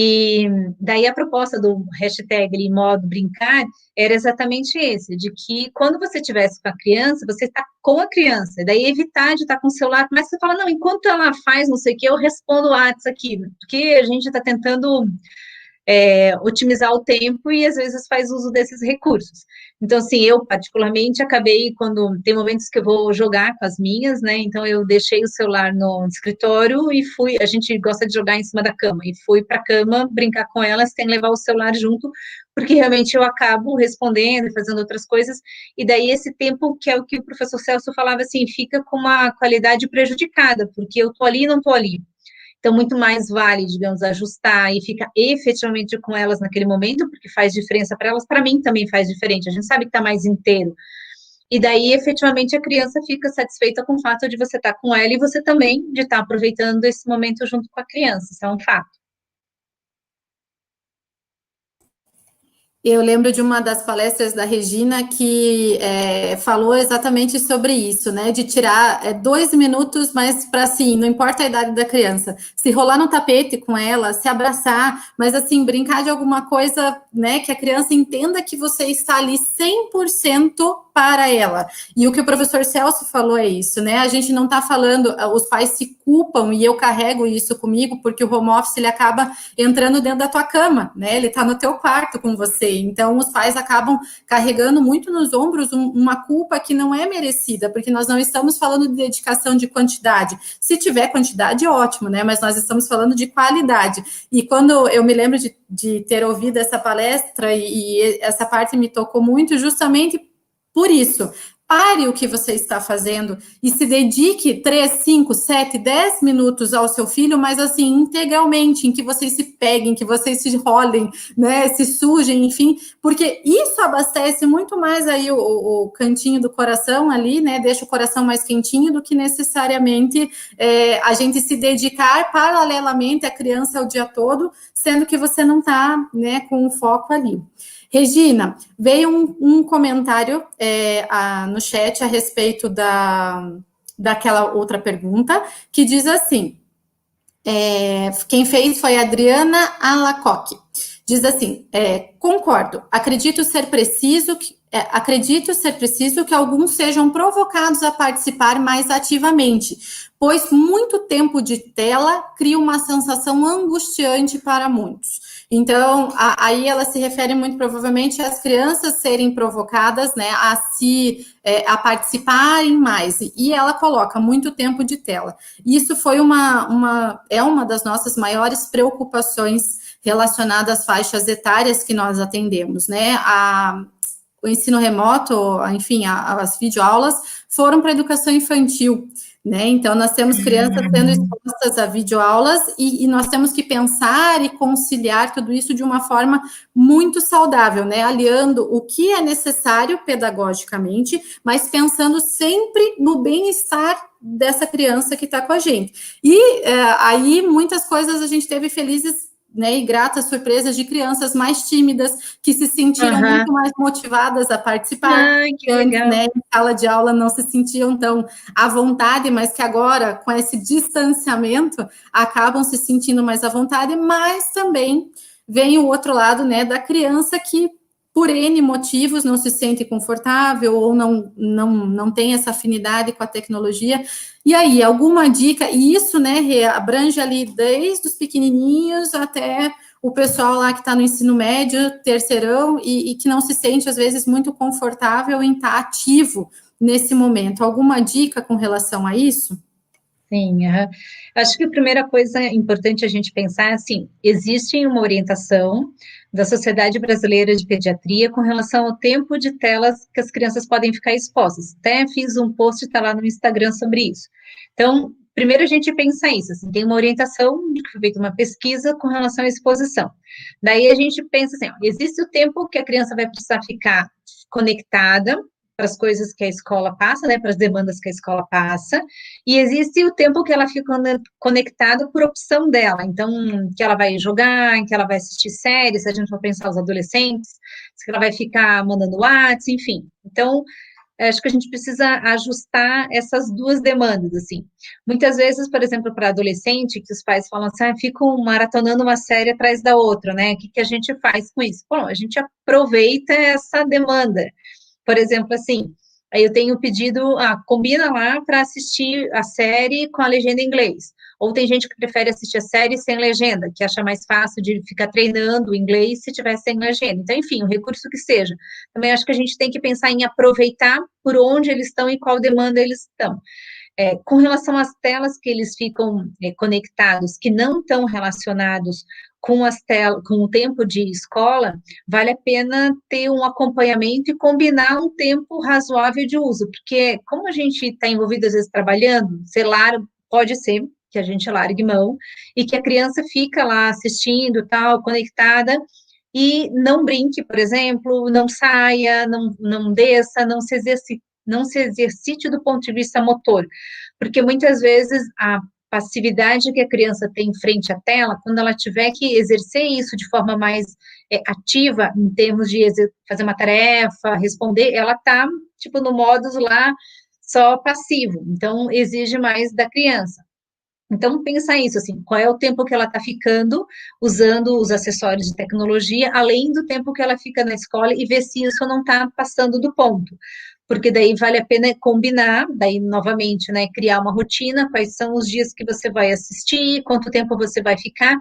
E daí a proposta do hashtag ali, modo brincar, era exatamente esse, de que quando você estivesse com a criança, você está com a criança, daí evitar de estar com o celular, mas você fala, não, enquanto ela faz não sei o que, eu respondo o WhatsApp aqui, porque a gente está tentando otimizar o tempo e às vezes faz uso desses recursos. Então, assim, eu particularmente acabei, quando tem momentos que eu vou jogar com as minhas, né, então eu deixei o celular no escritório e a gente gosta de jogar em cima da cama, e fui para a cama brincar com elas sem levar o celular junto, porque realmente eu acabo respondendo e fazendo outras coisas, e daí esse tempo, que é o que o professor Celso falava, assim, fica com uma qualidade prejudicada, porque eu tô ali e não tô ali. Então, muito mais vale, digamos, ajustar e ficar efetivamente com elas naquele momento, porque faz diferença para elas, para mim também faz diferente, a gente sabe que está mais inteiro. E daí, efetivamente, a criança fica satisfeita com o fato de você estar com ela e você também de estar aproveitando esse momento junto com a criança, isso é um fato. Eu lembro de uma das palestras da Regina que falou exatamente sobre isso, né? De tirar 2 minutos, mas para assim, não importa a idade da criança, se rolar no tapete com ela, se abraçar, mas assim, brincar de alguma coisa, né? Que a criança entenda que você está ali 100% para ela. E o que o professor Celso falou é isso, né? A gente não está falando, os pais se culpam, e eu carrego isso comigo, porque o home office, ele acaba entrando dentro da tua cama, né? Ele está no teu quarto com você. Então, os pais acabam carregando muito nos ombros uma culpa que não é merecida, porque nós não estamos falando de dedicação de quantidade. Se tiver quantidade, ótimo, né? Mas nós estamos falando de qualidade. E quando eu me lembro de ter ouvido essa palestra, e essa parte me tocou muito, justamente por isso, pare o que você está fazendo e se dedique 3, 5, 7, 10 minutos ao seu filho, mas assim, integralmente, em que vocês se peguem, que vocês se rolem, né, se sujem, enfim, porque isso abastece muito mais aí o cantinho do coração ali, né, deixa o coração mais quentinho do que necessariamente a gente se dedicar paralelamente à criança o dia todo, sendo que você não está, né, com o foco ali. Regina, veio um comentário no chat a respeito daquela outra pergunta, que diz assim, quem fez foi a Adriana Alacoque, diz assim, concordo, acredito ser preciso que alguns sejam provocados a participar mais ativamente, pois muito tempo de tela cria uma sensação angustiante para muitos. Então, aí ela se refere muito provavelmente às crianças serem provocadas, né, a participarem mais, e ela coloca muito tempo de tela. Isso foi uma das nossas maiores preocupações relacionadas às faixas etárias que nós atendemos, né, o ensino remoto, enfim, as videoaulas foram para a educação infantil, né? Então, nós temos crianças sendo expostas a videoaulas e nós temos que pensar e conciliar tudo isso de uma forma muito saudável, né? Aliando o que é necessário pedagogicamente, mas pensando sempre no bem-estar dessa criança que está com a gente. E aí, muitas coisas a gente teve felizes, né, e gratas surpresas de crianças mais tímidas, que se sentiram muito mais motivadas a participar, que legal. Né, em sala de aula não se sentiam tão à vontade, mas que agora, com esse distanciamento, acabam se sentindo mais à vontade, mas também vem o outro lado, né, da criança que, por N motivos, não se sente confortável ou não tem essa afinidade com a tecnologia. E aí, alguma dica? E isso, né, abrange ali desde os pequenininhos até o pessoal lá que está no ensino médio, terceirão, e que não se sente, às vezes, muito confortável em estar ativo nesse momento. Alguma dica com relação a isso? Sim, acho que a primeira coisa importante a gente pensar é assim, existe uma orientação da Sociedade Brasileira de Pediatria com relação ao tempo de telas que as crianças podem ficar expostas. Até fiz um post, está lá no Instagram sobre isso. Então, primeiro a gente pensa isso, assim, tem uma orientação de que foi feita uma pesquisa com relação à exposição. Daí a gente pensa assim, ó, existe o tempo que a criança vai precisar ficar conectada para as coisas que a escola passa, né, para as demandas que a escola passa, e existe o tempo que ela fica conectada por opção dela, então, que ela vai jogar, que ela vai assistir séries, se a gente for pensar os adolescentes, se ela vai ficar mandando WhatsApp, enfim. Então, acho que a gente precisa ajustar essas duas demandas, assim. Muitas vezes, por exemplo, para adolescente, que os pais falam assim, ficam maratonando uma série atrás da outra, né, o que a gente faz com isso? Bom, a gente aproveita essa demanda. Por exemplo, assim, aí eu tenho pedido, combina lá para assistir a série com a legenda em inglês. Ou tem gente que prefere assistir a série sem legenda, que acha mais fácil de ficar treinando o inglês se tiver sem legenda. Então, enfim, o recurso que seja. Também acho que a gente tem que pensar em aproveitar por onde eles estão e qual demanda eles estão. Com relação às telas que eles ficam conectados, que não estão relacionados com o tempo de escola, vale a pena ter um acompanhamento e combinar um tempo razoável de uso, porque como a gente está envolvido, às vezes, trabalhando, pode ser que a gente largue mão, e que a criança fica lá assistindo, tal, conectada, e não brinque, por exemplo, não saia, não desça, não se exercite do ponto de vista motor, porque muitas vezes a passividade que a criança tem frente à tela, quando ela tiver que exercer isso de forma mais ativa, em termos de fazer uma tarefa, responder, ela está, tipo, no modus lá, só passivo, então exige mais da criança. Então, pensa isso, assim, qual é o tempo que ela está ficando usando os acessórios de tecnologia, além do tempo que ela fica na escola, e ver se isso não está passando do ponto. Porque daí vale a pena combinar, daí, novamente, né, criar uma rotina, quais são os dias que você vai assistir, quanto tempo você vai ficar,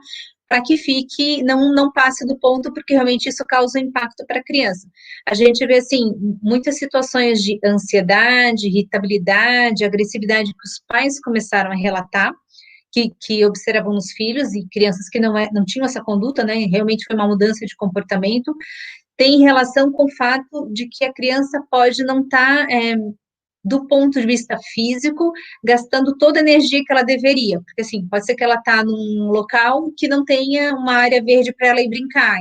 para que fique, não passe do ponto, porque realmente isso causa um impacto para a criança. A gente vê, assim, muitas situações de ansiedade, irritabilidade, agressividade que os pais começaram a relatar, que observam nos filhos, e crianças que não tinham essa conduta, né, realmente foi uma mudança de comportamento, tem relação com o fato de que a criança pode não estar, do ponto de vista físico, gastando toda a energia que ela deveria, porque, assim, pode ser que ela está num local que não tenha uma área verde para ela ir brincar,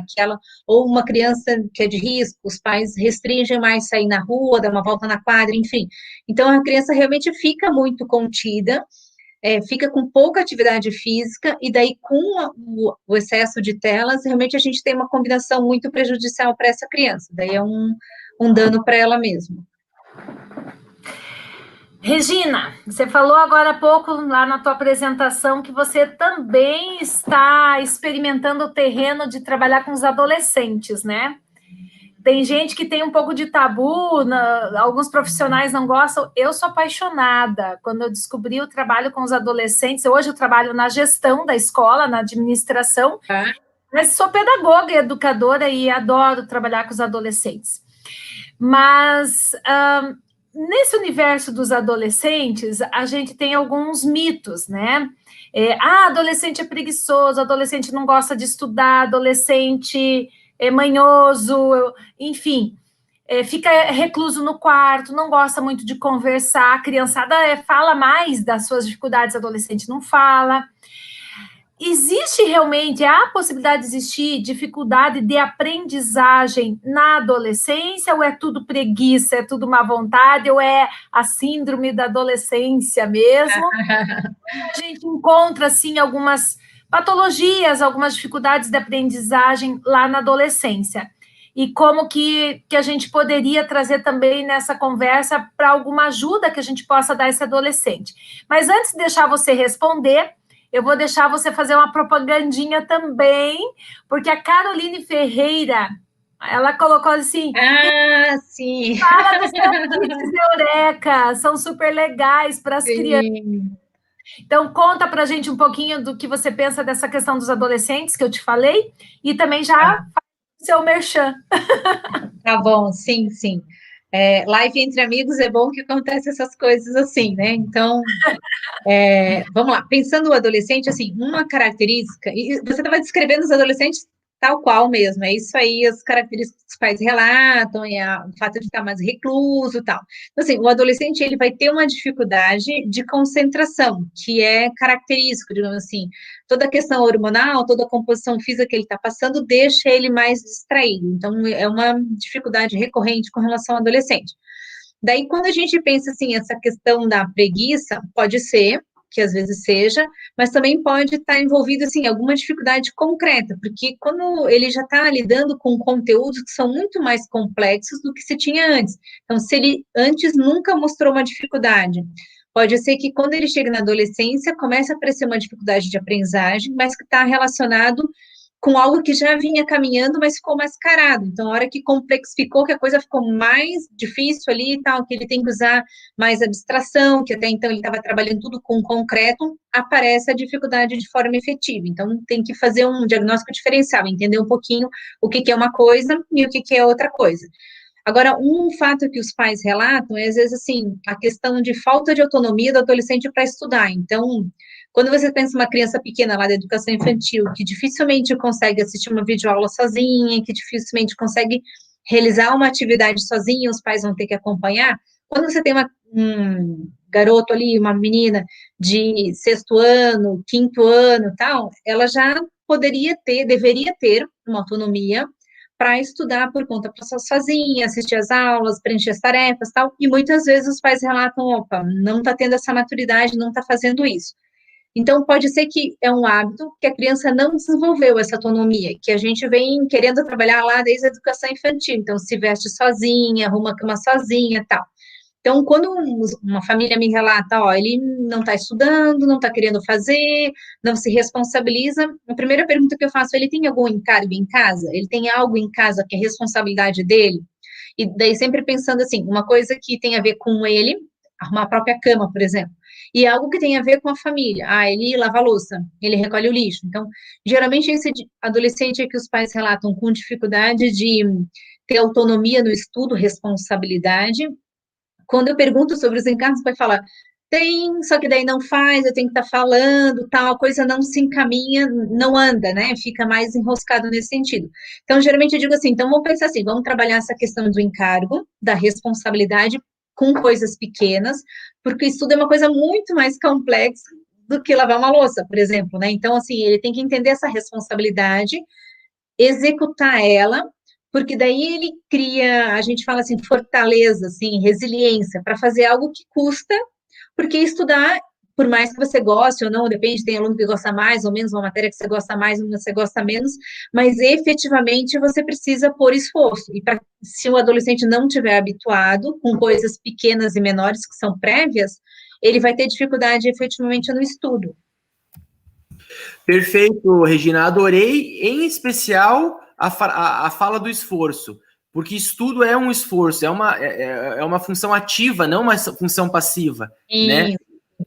ou uma criança que é de risco, os pais restringem mais sair na rua, dar uma volta na quadra, enfim. Então, a criança realmente fica muito contida, fica com pouca atividade física, e daí com o excesso de telas, realmente a gente tem uma combinação muito prejudicial para essa criança, daí é um dano para ela mesma. Regina, você falou agora há pouco, lá na tua apresentação, que você também está experimentando o terreno de trabalhar com os adolescentes, né? Tem gente que tem um pouco de tabu, alguns profissionais não gostam. Eu sou apaixonada. Quando eu descobri o trabalho com os adolescentes, hoje eu trabalho na gestão da escola, na administração, mas sou pedagoga e educadora e adoro trabalhar com os adolescentes. Mas nesse universo dos adolescentes, a gente tem alguns mitos, né? Adolescente é preguiçoso, adolescente não gosta de estudar, adolescente é manhoso, enfim, fica recluso no quarto, não gosta muito de conversar, a criançada fala mais das suas dificuldades, adolescente não fala. Existe realmente, há a possibilidade de existir dificuldade de aprendizagem na adolescência, ou é tudo preguiça, é tudo má vontade, ou é a síndrome da adolescência mesmo? A gente encontra, assim, algumas patologias, algumas dificuldades de aprendizagem lá na adolescência. E como que a gente poderia trazer também nessa conversa para alguma ajuda que a gente possa dar a esse adolescente. Mas antes de deixar você responder, eu vou deixar você fazer uma propagandinha também, porque a Caroline Ferreira Ela colocou assim... Ah, sim! Fala dos seus kits Eureka, são super legais para as crianças. Então, conta para a gente um pouquinho do que você pensa dessa questão dos adolescentes, que eu te falei, e também já faz o seu merchan. Tá bom, sim, sim. Live entre amigos é bom que acontece essas coisas assim, né? Então, vamos lá. Pensando no adolescente, assim, uma característica, e você estava descrevendo os adolescentes tal qual mesmo, é isso aí, as características que os pais relatam, o fato de ficar mais recluso e tal. Então, assim, o adolescente, ele vai ter uma dificuldade de concentração, que é característico, digamos assim, toda a questão hormonal, toda a composição física que ele está passando, deixa ele mais distraído, então é uma dificuldade recorrente com relação ao adolescente. Daí, quando a gente pensa, assim, essa questão da preguiça, pode ser, que às vezes seja, mas também pode estar envolvido, assim, alguma dificuldade concreta, porque quando ele já está lidando com conteúdos que são muito mais complexos do que se tinha antes. Então, se ele antes nunca mostrou uma dificuldade, pode ser que quando ele chega na adolescência, comece a aparecer uma dificuldade de aprendizagem, mas que está relacionado com algo que já vinha caminhando, mas ficou mascarado. Então, a hora que complexificou, que a coisa ficou mais difícil ali e tal, que ele tem que usar mais abstração, que até então ele estava trabalhando tudo com concreto, aparece a dificuldade de forma efetiva. Então, tem que fazer um diagnóstico diferencial, entender um pouquinho o que é uma coisa e o que é outra coisa. Agora, um fato que os pais relatam é, às vezes, assim, a questão de falta de autonomia do adolescente para estudar. Então, quando você pensa uma criança pequena lá da educação infantil, que dificilmente consegue assistir uma videoaula sozinha, que dificilmente consegue realizar uma atividade sozinha, os pais vão ter que acompanhar. Quando você tem um garoto ali, uma menina de 6º ano, 5º ano, tal, ela já deveria ter uma autonomia para estudar por conta própria sozinha, assistir às aulas, preencher as tarefas, tal, e muitas vezes os pais relatam, opa, não está tendo essa maturidade, não está fazendo isso. Então, pode ser que é um hábito que a criança não desenvolveu essa autonomia, que a gente vem querendo trabalhar lá desde a educação infantil. Então, se veste sozinha, arruma a cama sozinha, tal. Então, quando uma família me relata, ó, ele não está estudando, não está querendo fazer, não se responsabiliza, a primeira pergunta que eu faço, ele tem algum encargo em casa? Ele tem algo em casa que é responsabilidade dele? E daí sempre pensando assim, uma coisa que tem a ver com ele, arrumar a própria cama, por exemplo, e algo que tem a ver com a família. Ah, ele lava a louça, ele recolhe o lixo. Então, geralmente esse adolescente é que os pais relatam com dificuldade de ter autonomia no estudo, responsabilidade. Quando eu pergunto sobre os encargos, o pai fala, tem, só que daí não faz, eu tenho que estar falando, tal, a coisa não se encaminha, não anda, né? Fica mais enroscado nesse sentido. Então, geralmente eu digo assim, então vamos pensar assim, vamos trabalhar essa questão do encargo, da responsabilidade com coisas pequenas, porque o estudo é uma coisa muito mais complexa do que lavar uma louça, por exemplo, né? Então, assim, ele tem que entender essa responsabilidade, executar ela, porque daí ele cria, a gente fala assim, fortaleza, assim, resiliência, para fazer algo que custa, porque estudar, por mais que você goste ou não, depende, tem aluno que gosta mais ou menos, uma matéria que você gosta mais, uma que você gosta menos, mas efetivamente você precisa pôr esforço, e se o adolescente não tiver habituado com coisas pequenas e menores que são prévias, ele vai ter dificuldade efetivamente no estudo. Perfeito, Regina, adorei, em especial a fala do esforço, porque estudo é um esforço, é uma função ativa, não uma função passiva, né?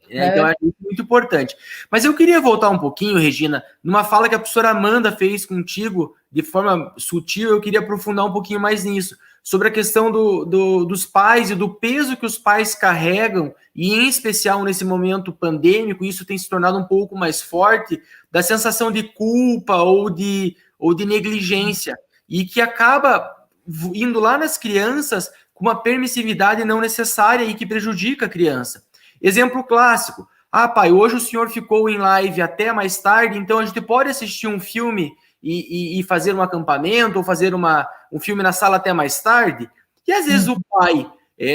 Então, é muito importante. Mas eu queria voltar um pouquinho, Regina, numa fala que a professora Amanda fez contigo, de forma sutil, eu queria aprofundar um pouquinho mais nisso, sobre a questão dos pais e do peso que os pais carregam, e em especial nesse momento pandêmico, isso tem se tornado um pouco mais forte, da sensação de culpa ou de negligência, e que acaba indo lá nas crianças com uma permissividade não necessária e que prejudica a criança. Exemplo clássico, pai, hoje o senhor ficou em live até mais tarde, então a gente pode assistir um filme e fazer um acampamento, ou fazer um filme na sala até mais tarde? E às vezes o pai,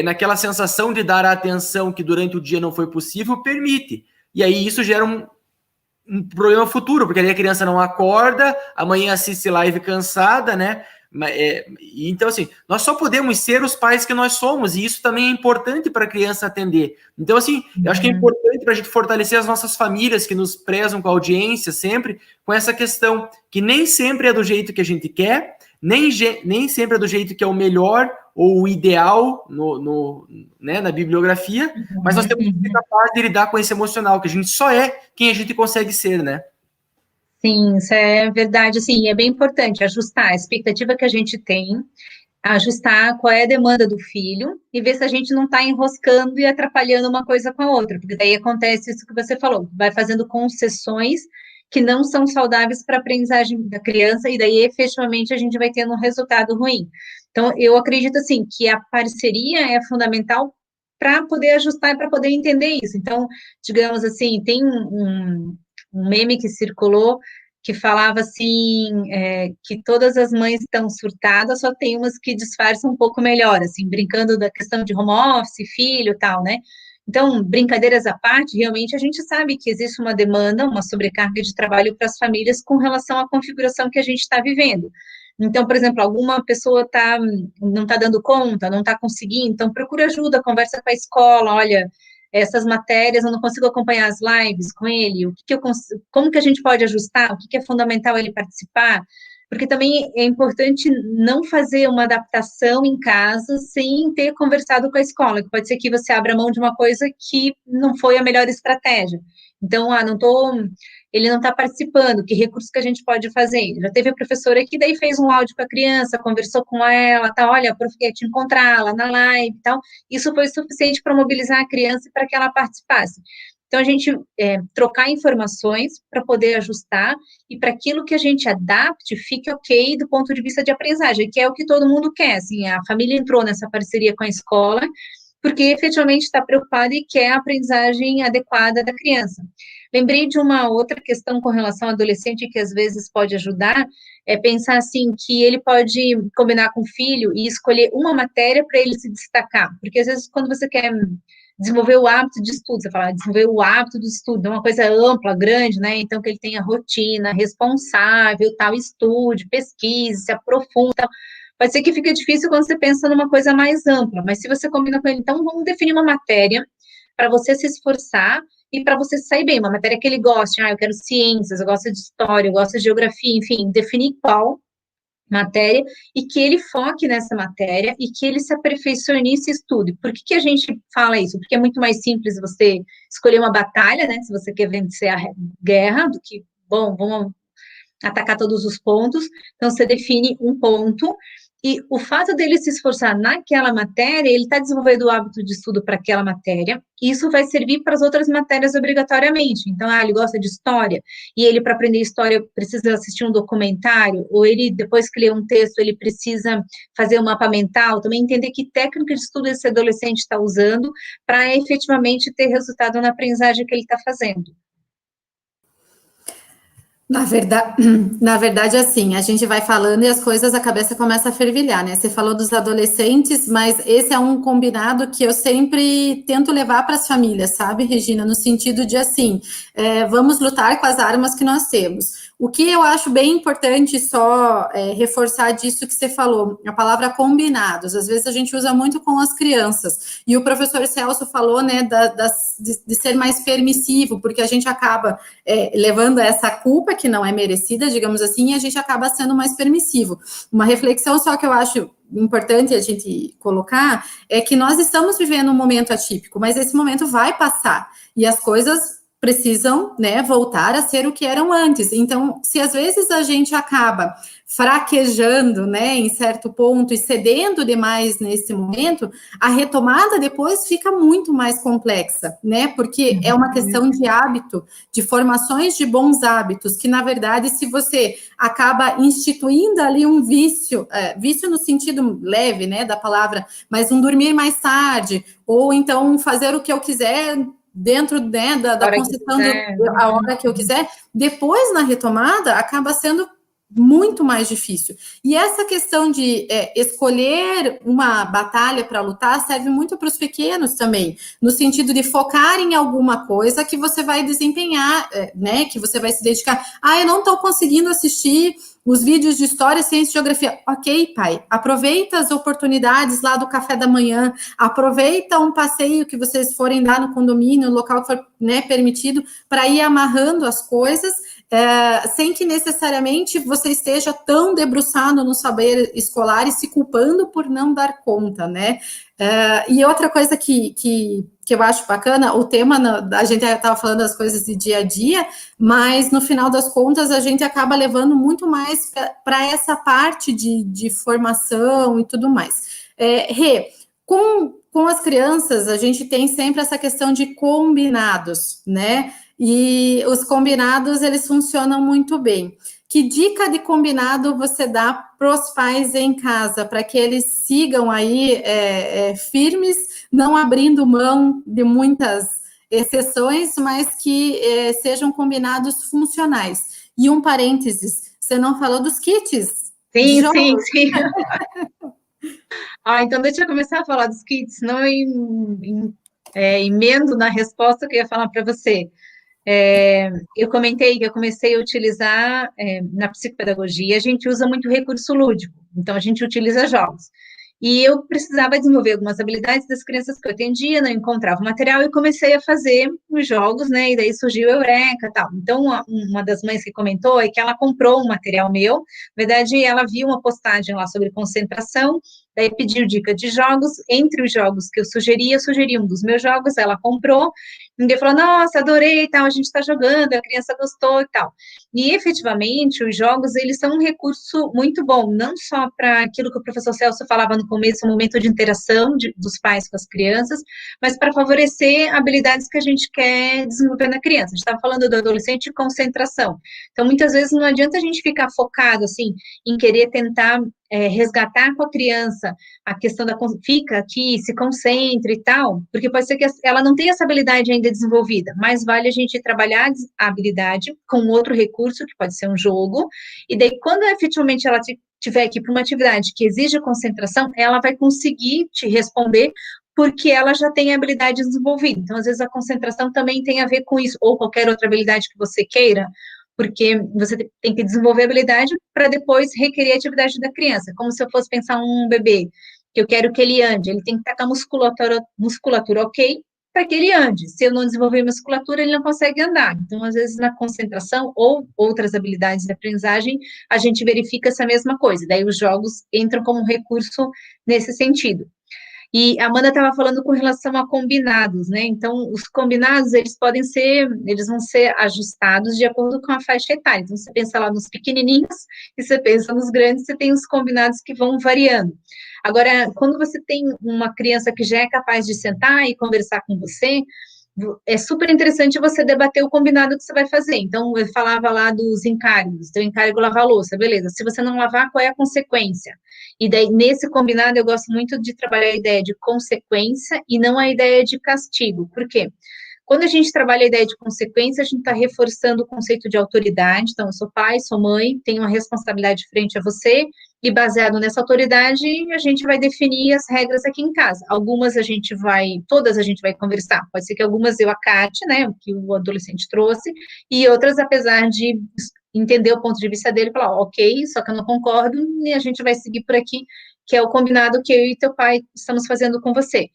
naquela sensação de dar a atenção que durante o dia não foi possível, permite. E aí isso gera um problema futuro, porque aí a criança não acorda, amanhã assiste live cansada, né? Então, assim, nós só podemos ser os pais que nós somos, e isso também é importante para a criança atender. Então, assim, eu acho que é importante para a gente fortalecer as nossas famílias que nos prezam com a audiência sempre, com essa questão que nem sempre é do jeito que a gente quer, nem sempre é do jeito que é o melhor ou o ideal né, na bibliografia, mas nós temos que ser capazes de lidar com esse emocional, que a gente só é quem a gente consegue ser, né? Sim, isso é verdade, assim, é bem importante ajustar a expectativa que a gente tem, ajustar qual é a demanda do filho e ver se a gente não está enroscando e atrapalhando uma coisa com a outra, porque daí acontece isso que você falou, vai fazendo concessões que não são saudáveis para a aprendizagem da criança e daí efetivamente a gente vai tendo um resultado ruim. Então, eu acredito, assim, que a parceria é fundamental para poder ajustar e para poder entender isso. Então, digamos assim, tem um meme que circulou que falava assim, que todas as mães estão surtadas, só tem umas que disfarçam um pouco melhor, assim, brincando da questão de home office, filho e tal, né? Então, brincadeiras à parte, realmente a gente sabe que existe uma demanda, uma sobrecarga de trabalho para as famílias com relação à configuração que a gente está vivendo. Então, por exemplo, alguma pessoa não está dando conta, não está conseguindo, então procura ajuda, conversa com a escola, olha, essas matérias eu não consigo acompanhar as lives com ele, como que a gente pode ajustar, o que é fundamental ele participar, porque também é importante não fazer uma adaptação em casa sem ter conversado com a escola, que pode ser que você abra mão de uma coisa que não foi a melhor estratégia. Então, ele não está participando, que recursos que a gente pode fazer? Já teve a professora que daí fez um áudio com a criança, conversou com ela, tá, olha, a prof quer te encontrar lá na live e tal. Isso foi suficiente para mobilizar a criança e para que ela participasse. Então, a gente trocar informações para poder ajustar e para aquilo que a gente adapte fique ok do ponto de vista de aprendizagem, que é o que todo mundo quer, assim, a família entrou nessa parceria com a escola porque efetivamente está preocupada e quer a aprendizagem adequada da criança. Lembrei de uma outra questão com relação ao adolescente que às vezes pode ajudar, é pensar assim, que ele pode combinar com o filho e escolher uma matéria para ele se destacar, porque às vezes quando você quer desenvolver o hábito de estudo, você fala, desenvolver o hábito do estudo, é uma coisa ampla, grande, né, então que ele tenha rotina, responsável, tal, estude, pesquise, se aprofunde, tal. Pode ser que fique difícil quando você pensa numa coisa mais ampla, mas se você combina com ele, então vamos definir uma matéria para você se esforçar e para você sair bem, uma matéria que ele goste, eu quero ciências, eu gosto de história, eu gosto de geografia, enfim, definir qual matéria e que ele foque nessa matéria e que ele se aperfeiçoe nisso e estude. Por que a gente fala isso? Porque é muito mais simples você escolher uma batalha, né, se você quer vencer a guerra, do que, bom, vamos atacar todos os pontos, então você define um ponto, e o fato dele se esforçar naquela matéria, ele está desenvolvendo o hábito de estudo para aquela matéria, e isso vai servir para as outras matérias obrigatoriamente. Então, ele gosta de história, e ele, para aprender história, precisa assistir um documentário, ou ele, depois que lê um texto, ele precisa fazer um mapa mental, também entender que técnica de estudo esse adolescente está usando para efetivamente ter resultado na aprendizagem que ele está fazendo. Na verdade, assim, a gente vai falando e as coisas, a cabeça começa a fervilhar, né? Você falou dos adolescentes, mas esse é um combinado que eu sempre tento levar para as famílias, sabe, Regina? No sentido de, assim, vamos lutar com as armas que nós temos. O que eu acho bem importante só reforçar disso que você falou, a palavra combinados. Às vezes a gente usa muito com as crianças. E o professor Celso falou, né, de ser mais permissivo, porque a gente acaba levando essa culpa que não é merecida, digamos assim, e a gente acaba sendo mais permissivo. Uma reflexão só que eu acho importante a gente colocar é que nós estamos vivendo um momento atípico, mas esse momento vai passar e as coisas precisam, né, voltar a ser o que eram antes. Então, se às vezes a gente acaba fraquejando, né, em certo ponto e cedendo demais nesse momento, a retomada depois fica muito mais complexa, né, porque é uma questão de hábito, de formações de bons hábitos, que na verdade, se você acaba instituindo ali um vício, vício no sentido leve, né, da palavra, mas um dormir mais tarde, ou então fazer o que eu quiser dentro, né, da concessão a hora que eu quiser, depois na retomada acaba sendo muito mais difícil. E essa questão de escolher uma batalha para lutar serve muito para os pequenos também, no sentido de focar em alguma coisa que você vai desempenhar, né, que você vai se dedicar. Eu não estou conseguindo assistir os vídeos de história, ciência e geografia. Ok, pai, aproveita as oportunidades lá do café da manhã, aproveita um passeio que vocês forem dar no condomínio, no local que for, né, permitido, para ir amarrando as coisas sem que necessariamente você esteja tão debruçado no saber escolar e se culpando por não dar conta, né? E outra coisa que eu acho bacana, o tema, a gente estava falando das coisas de dia a dia, mas no final das contas a gente acaba levando muito mais para essa parte de formação e tudo mais. Rê, com as crianças, a gente tem sempre essa questão de combinados, né? E os combinados, eles funcionam muito bem. Que dica de combinado você dá para os pais em casa, para que eles sigam aí firmes, não abrindo mão de muitas exceções, mas que sejam combinados funcionais? E um parênteses, você não falou dos kits? Sim. Então deixa eu começar a falar dos kits, não emendo na resposta que eu ia falar para você. Eu comentei que eu comecei a utilizar na psicopedagogia, a gente usa muito recurso lúdico, então a gente utiliza jogos. E eu precisava desenvolver algumas habilidades das crianças que eu atendia, não encontrava material, e comecei a fazer os jogos, né, e daí surgiu o Eureka e tal. Então, uma das mães que comentou é que ela comprou um material meu, na verdade, ela viu uma postagem lá sobre concentração, daí pediu dica de jogos, entre os jogos que eu sugeri um dos meus jogos, ela comprou, e falou, nossa, adorei e tal, a gente está jogando, a criança gostou e tal. E, efetivamente, os jogos, eles são um recurso muito bom, não só para aquilo que o professor Celso falava no começo, o momento de interação dos pais com as crianças, mas para favorecer habilidades que a gente quer desenvolver na criança. A gente estava falando do adolescente concentração. Então, muitas vezes, não adianta a gente ficar focado, assim, em querer tentar resgatar com a criança a questão da fica aqui, se concentre e tal, porque pode ser que ela não tenha essa habilidade ainda desenvolvida, mas vale a gente trabalhar a habilidade com outro recurso, que pode ser um jogo, e daí quando efetivamente ela tiver aqui para uma atividade que exige concentração, ela vai conseguir te responder porque ela já tem a habilidade desenvolvida. Então, às vezes, a concentração também tem a ver com isso, ou qualquer outra habilidade que você queira, porque você tem que desenvolver a habilidade para depois requerer a atividade da criança, como se eu fosse pensar um bebê, que eu quero que ele ande, ele tem que estar com a musculatura ok, para que ele ande. Se eu não desenvolver musculatura, ele não consegue andar. Então, às vezes, na concentração ou outras habilidades de aprendizagem, a gente verifica essa mesma coisa. Daí, os jogos entram como um recurso nesse sentido. E a Amanda estava falando com relação a combinados, né? Então, os combinados, eles vão ser ajustados de acordo com a faixa etária. Então, você pensa lá nos pequenininhos e você pensa nos grandes, você tem os combinados que vão variando. Agora, quando você tem uma criança que já é capaz de sentar e conversar com você, é super interessante você debater o combinado que você vai fazer. Então, eu falava lá dos encargos, eu encargo lavar a louça, beleza. Se você não lavar, qual é a consequência? E daí, nesse combinado, eu gosto muito de trabalhar a ideia de consequência e não a ideia de castigo. Por quê? Quando a gente trabalha a ideia de consequência, a gente está reforçando o conceito de autoridade. Então, eu sou pai, sou mãe, tenho uma responsabilidade frente a você, e baseado nessa autoridade, a gente vai definir as regras aqui em casa. Todas a gente vai conversar. Pode ser que algumas eu acate, né, o que o adolescente trouxe, e outras, apesar de entender o ponto de vista dele, falar, ok, só que eu não concordo, e a gente vai seguir por aqui, que é o combinado que eu e teu pai estamos fazendo com você.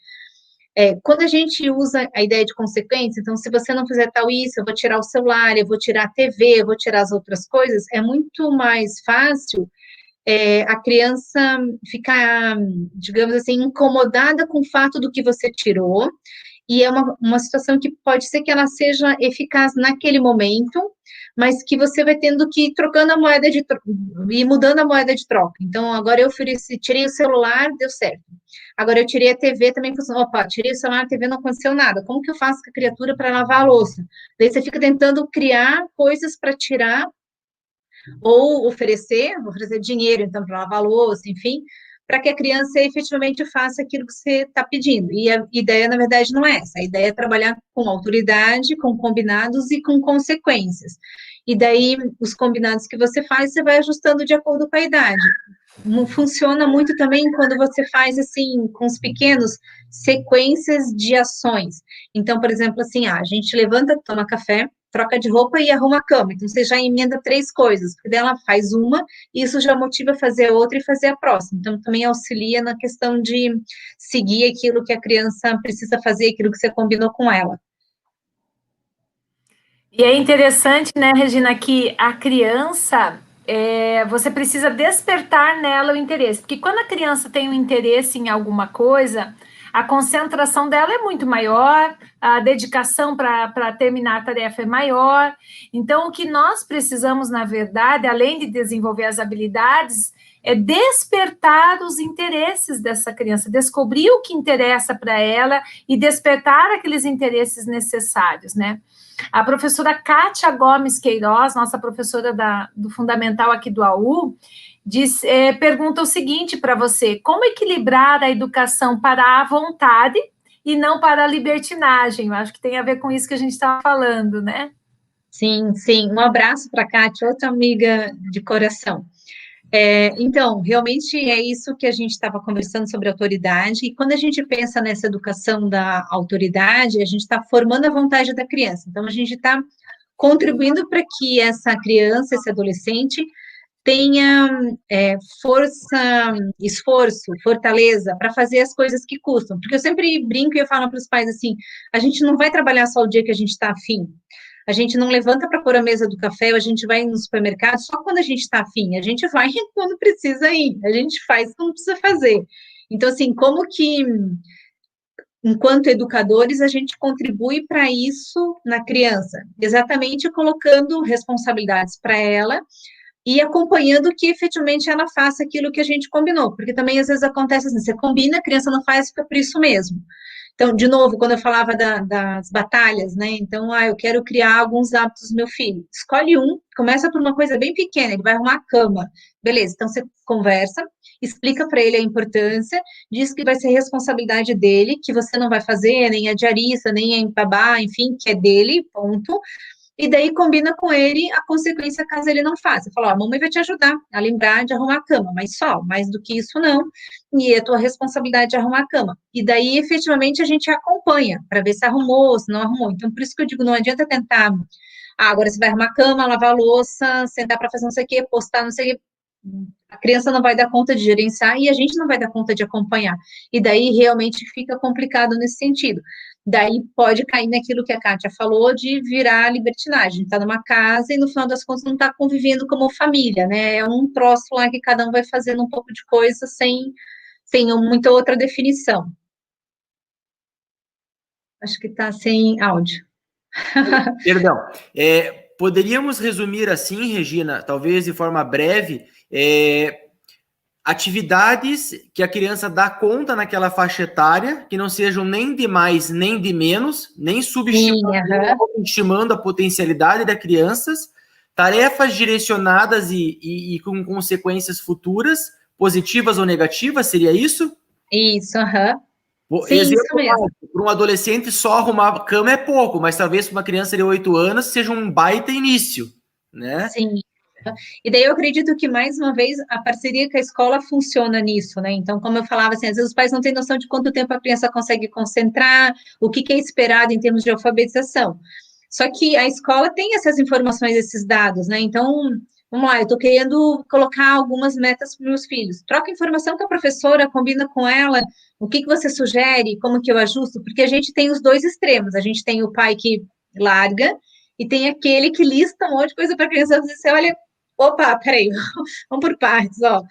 Quando a gente usa a ideia de consequência, então, se você não fizer tal isso, eu vou tirar o celular, eu vou tirar a TV, eu vou tirar as outras coisas, é muito mais fácil a criança ficar, digamos assim, incomodada com o fato do que você tirou, e é uma situação que pode ser que ela seja eficaz naquele momento, mas que você vai tendo que ir trocando a moeda e mudando a moeda de troca. Então, agora eu tirei o celular, deu certo. Agora eu tirei a TV, também funcionou. Opa, tirei o celular, a TV não aconteceu nada. Como que eu faço com a criatura para lavar a louça? Daí você fica tentando criar coisas para tirar, ou oferecer dinheiro, então, para lavar a louça, enfim, para que a criança efetivamente faça aquilo que você está pedindo. E a ideia, na verdade, não é essa. A ideia é trabalhar com autoridade, com combinados e com consequências. E daí, os combinados que você faz, você vai ajustando de acordo com a idade. Funciona muito também quando você faz, assim, com os pequenos, sequências de ações. Então, por exemplo, assim, a gente levanta, toma café, troca de roupa e arruma a cama. Então, você já emenda 3 coisas, porque daí ela faz uma, e isso já motiva a fazer a outra e fazer a próxima. Então, também auxilia na questão de seguir aquilo que a criança precisa fazer, aquilo que você combinou com ela. E é interessante, né, Regina, que a criança, você precisa despertar nela o interesse, porque quando a criança tem um interesse em alguma coisa, a concentração dela é muito maior, a dedicação para terminar a tarefa é maior. Então, o que nós precisamos, na verdade, além de desenvolver as habilidades, é despertar os interesses dessa criança, descobrir o que interessa para ela e despertar aqueles interesses necessários, né? A professora Kátia Gomes Queiroz, nossa professora do Fundamental aqui do AU, pergunta o seguinte para você: como equilibrar a educação para a vontade e não para a libertinagem? Eu acho que tem a ver com isso que a gente estava falando, né? Sim, sim. Um abraço para a Kátia, outra amiga de coração. Então, realmente é isso que a gente estava conversando sobre autoridade, e quando a gente pensa nessa educação da autoridade, a gente está formando a vontade da criança. Então, a gente está contribuindo para que essa criança, esse adolescente, tenha força, esforço, fortaleza para fazer as coisas que custam. Porque eu sempre brinco e eu falo para os pais assim: a gente não vai trabalhar só o dia que a gente está afim. A gente não levanta para pôr a mesa do café, a gente vai no supermercado só quando a gente está afim. A gente vai quando precisa ir, a gente faz quando precisa fazer. Então, assim, como que, enquanto educadores, a gente contribui para isso na criança? Exatamente colocando responsabilidades para ela e acompanhando que efetivamente ela faça aquilo que a gente combinou, porque também às vezes acontece assim, você combina, a criança não faz, fica por isso mesmo. Então, de novo, quando eu falava das batalhas, né? Então, eu quero criar alguns hábitos do meu filho. Escolhe um, começa por uma coisa bem pequena, ele vai arrumar a cama. Beleza, então você conversa, explica para ele a importância, diz que vai ser responsabilidade dele, que você não vai fazer, nem a diarista, nem a babá, enfim, que é dele, ponto. E daí combina com ele a consequência caso ele não faça. Você fala, ó, a mamãe vai te ajudar a lembrar de arrumar a cama, mas só, mais do que isso não, e é tua responsabilidade de arrumar a cama. E daí, efetivamente, a gente acompanha, para ver se arrumou, se não arrumou. Então, por isso que eu digo, não adianta tentar, agora você vai arrumar a cama, lavar a louça, sentar para fazer não sei o quê, postar não sei o quê. A criança não vai dar conta de gerenciar e a gente não vai dar conta de acompanhar. E daí, realmente, fica complicado nesse sentido. Daí pode cair naquilo que a Kátia falou de virar libertinagem, tá numa casa e no final das contas não tá convivendo como família, né? É um troço lá que cada um vai fazendo um pouco de coisa sem muita outra definição. Acho que tá sem áudio. Perdão. Poderíamos resumir assim, Regina, talvez de forma breve, atividades que a criança dá conta naquela faixa etária, que não sejam nem de mais nem de menos, nem subestimando a potencialidade das crianças, tarefas direcionadas e com consequências futuras, positivas ou negativas, seria isso? Isso, Sim, exemplo, isso mesmo. Para um adolescente, só arrumar a cama é pouco, mas talvez para uma criança de 8 anos seja um baita início, né? Sim. E daí eu acredito que, mais uma vez, a parceria com a escola funciona nisso, né? Então, como eu falava, assim, às vezes os pais não têm noção de quanto tempo a criança consegue concentrar, o que é esperado em termos de alfabetização. Só que a escola tem essas informações, esses dados, né? Então, vamos lá, eu estou querendo colocar algumas metas para os meus filhos. Troca informação com a professora, combina com ela, o que você sugere, como que eu ajusto, porque a gente tem os dois extremos. A gente tem o pai que larga e tem aquele que lista um monte de coisa para a criança. Você olha, opa, peraí, vamos por partes, ó.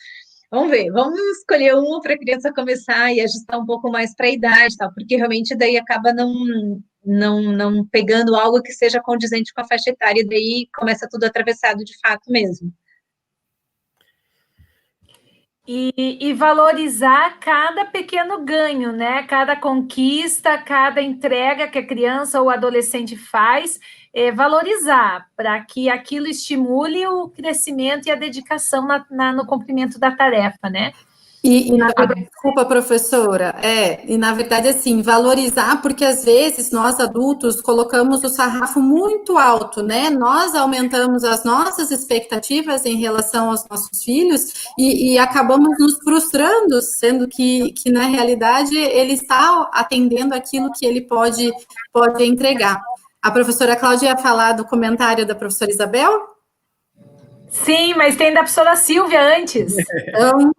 Vamos ver, vamos escolher uma para a criança começar e ajustar um pouco mais para a idade, tal, porque realmente daí acaba não pegando algo que seja condizente com a faixa etária, e daí começa tudo atravessado de fato mesmo. E valorizar cada pequeno ganho, né? Cada conquista, cada entrega que a criança ou o adolescente faz, valorizar, para que aquilo estimule o crescimento e a dedicação no cumprimento da tarefa, né? Desculpa, professora, e na verdade, assim, valorizar, porque às vezes nós adultos colocamos o sarrafo muito alto, né? Nós aumentamos as nossas expectativas em relação aos nossos filhos e acabamos nos frustrando, sendo que na realidade ele está atendendo aquilo que ele pode entregar. A professora Cláudia ia falar do comentário da professora Isabel? Sim, mas tem da professora Silvia antes. Então,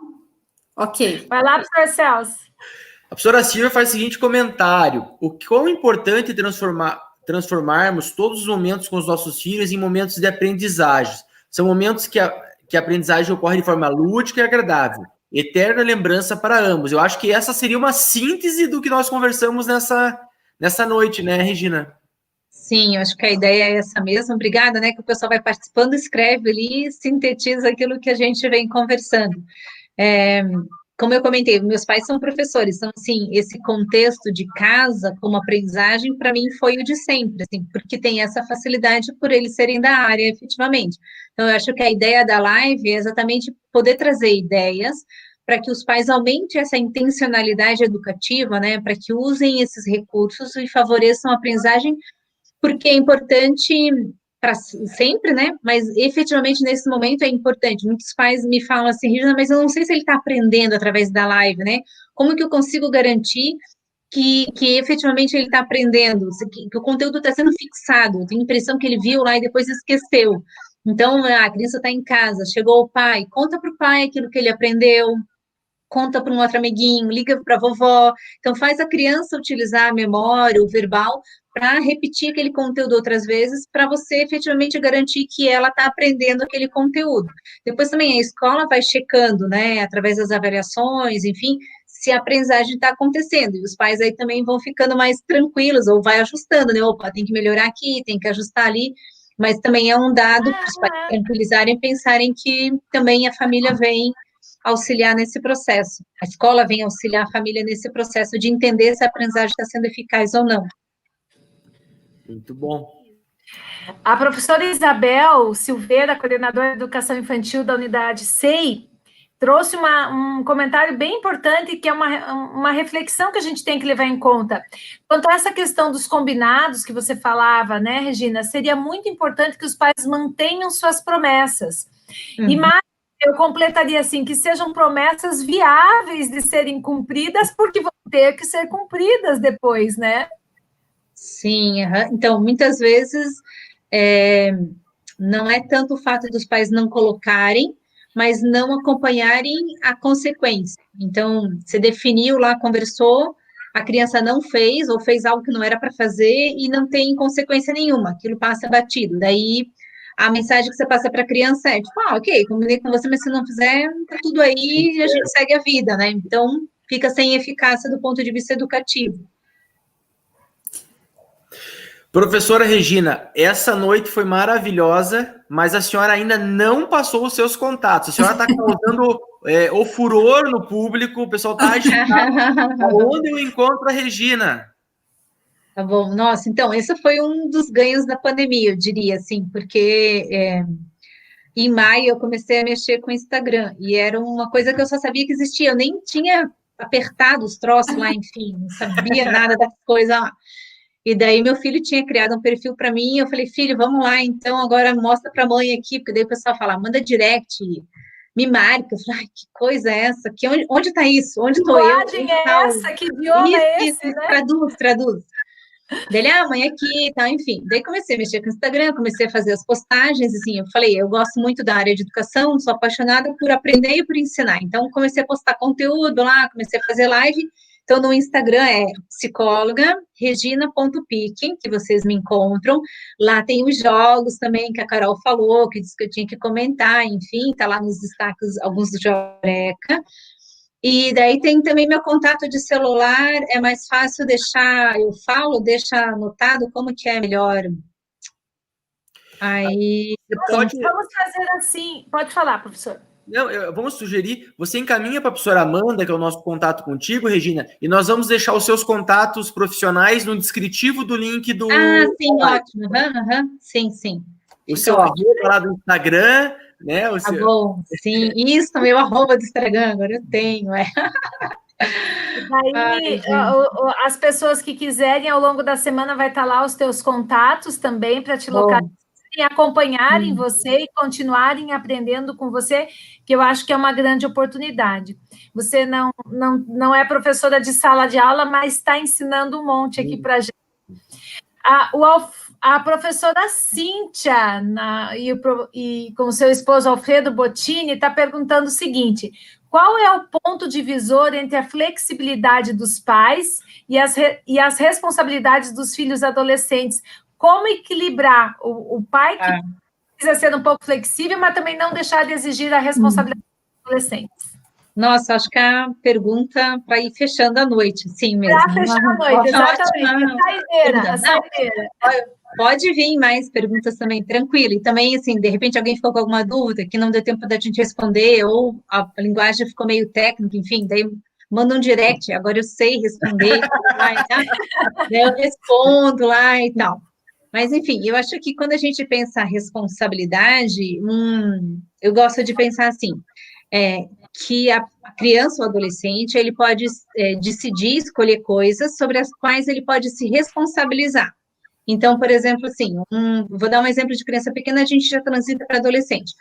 ok. Vai lá, professor Celso. A professora Silvia faz o seguinte comentário: o quão importante transformarmos todos os momentos com os nossos filhos em momentos de aprendizagem. São momentos que a aprendizagem ocorre de forma lúdica e agradável. Eterna lembrança para ambos. Eu acho que essa seria uma síntese do que nós conversamos nessa noite, né, Regina? Sim, eu acho que a ideia é essa mesmo. Obrigada, né? Que o pessoal vai participando, escreve ali e sintetiza aquilo que a gente vem conversando. Como eu comentei, meus pais são professores, então, assim, esse contexto de casa como aprendizagem, para mim, foi o de sempre, assim, porque tem essa facilidade por eles serem da área, efetivamente. Então, eu acho que a ideia da live é exatamente poder trazer ideias para que os pais aumentem essa intencionalidade educativa, né, para que usem esses recursos e favoreçam a aprendizagem, porque é importante para sempre, né? Mas efetivamente nesse momento é importante. Muitos pais me falam assim, Regina, mas eu não sei se ele está aprendendo através da live, né? Como que eu consigo garantir que efetivamente ele está aprendendo, que o conteúdo está sendo fixado? Eu tenho a impressão que ele viu lá e depois esqueceu. Então, a criança está em casa, chegou o pai, conta para o pai aquilo que ele aprendeu, conta para um outro amiguinho, liga para a vovó. Então, faz a criança utilizar a memória, o verbal, para repetir aquele conteúdo outras vezes, para você efetivamente garantir que ela está aprendendo aquele conteúdo. Depois também a escola vai checando, né, através das avaliações, enfim, se a aprendizagem está acontecendo. E os pais aí também vão ficando mais tranquilos, ou vai ajustando, né? Opa, tem que melhorar aqui, tem que ajustar ali. Mas também é um dado para os pais tranquilizarem e pensarem que também a família vem auxiliar nesse processo. A escola vem auxiliar a família nesse processo de entender se a aprendizagem está sendo eficaz ou não. Muito bom. A professora Isabel Silveira, coordenadora de Educação Infantil da unidade SEI, trouxe um comentário bem importante, que é uma reflexão que a gente tem que levar em conta. Quanto a essa questão dos combinados que você falava, né, Regina, seria muito importante que os pais mantenham suas promessas. E mais, eu completaria assim, que sejam promessas viáveis de serem cumpridas, porque vão ter que ser cumpridas depois, né? Sim, então, muitas vezes, não é tanto o fato dos pais não colocarem, mas não acompanharem a consequência. Então, você definiu lá, conversou, a criança não fez, ou fez algo que não era para fazer, e não tem consequência nenhuma, aquilo passa batido. Daí, a mensagem que você passa para a criança é, tipo, ok, combinei com você, mas se não fizer, tá tudo aí, e a gente segue a vida, né? Então, fica sem eficácia do ponto de vista educativo. Professora Regina, essa noite foi maravilhosa, mas a senhora ainda não passou os seus contatos. A senhora está causando o furor no público, o pessoal está agitado. Onde eu encontro a Regina? Tá bom. Nossa, então, esse foi um dos ganhos da pandemia, eu diria, assim, porque em maio eu comecei a mexer com o Instagram, e era uma coisa que eu só sabia que existia, eu nem tinha apertado os troços lá, enfim, não sabia nada das coisas lá. E daí meu filho tinha criado um perfil para mim, e eu falei, filho, vamos lá, então agora mostra para a mãe aqui, porque daí o pessoal fala, manda direct, me marca. Eu falei, que coisa é essa? Onde está isso? Onde estou eu? Que linguagem é essa? Que idioma é esse, né? Traduz. Dele, mãe, aqui e tal, enfim. Daí comecei a mexer com o Instagram, comecei a fazer as postagens, assim, eu falei, eu gosto muito da área de educação, sou apaixonada por aprender e por ensinar. Então, comecei a postar conteúdo lá, comecei a fazer live. Então, no Instagram é psicóloga regina.pique, que vocês me encontram. Lá tem os jogos também, que a Carol falou, que disse que eu tinha que comentar, enfim, tá lá nos destaques alguns do Joreca. E daí tem também meu contato de celular, é mais fácil deixar, deixa anotado, como que é melhor? Aí... Vamos fazer assim, pode falar, professor. Não, vamos sugerir, você encaminha para a professora Amanda, que é o nosso contato contigo, Regina, e nós vamos deixar os seus contatos profissionais no descritivo do link do... sim, ótimo. Sim. O seu arroba lá do Instagram, né? Tá bom, sim. Isso, meu arroba do Instagram, agora eu tenho, Daí, as pessoas que quiserem, ao longo da semana, vai estar lá os teus contatos também, para te localizarem, acompanharem você e continuarem aprendendo com você, que eu acho que é uma grande oportunidade. Você não é professora de sala de aula, mas está ensinando um monte aqui para a gente. A professora Cíntia e com seu esposo Alfredo Bottini está perguntando o seguinte: qual é o ponto divisor entre a flexibilidade dos pais e as responsabilidades dos filhos adolescentes? Como equilibrar o pai que precisa ser um pouco flexível, mas também não deixar de exigir a responsabilidade dos adolescentes? Nossa, acho que é a pergunta para ir fechando a noite, sim mesmo. Para fechar a noite, exatamente. A saideira. Pode vir mais perguntas também, tranquilo. E também, assim, de repente alguém ficou com alguma dúvida que não deu tempo da gente responder, ou a linguagem ficou meio técnica, enfim, daí manda um direct, agora eu sei responder, tá? Daí eu respondo lá e tal. Mas, enfim, eu acho que quando a gente pensa responsabilidade, eu gosto de pensar assim, que a criança ou adolescente, ele pode decidir, escolher coisas sobre as quais ele pode se responsabilizar. Então, por exemplo, assim, vou dar um exemplo de criança pequena, a gente já transita para adolescente.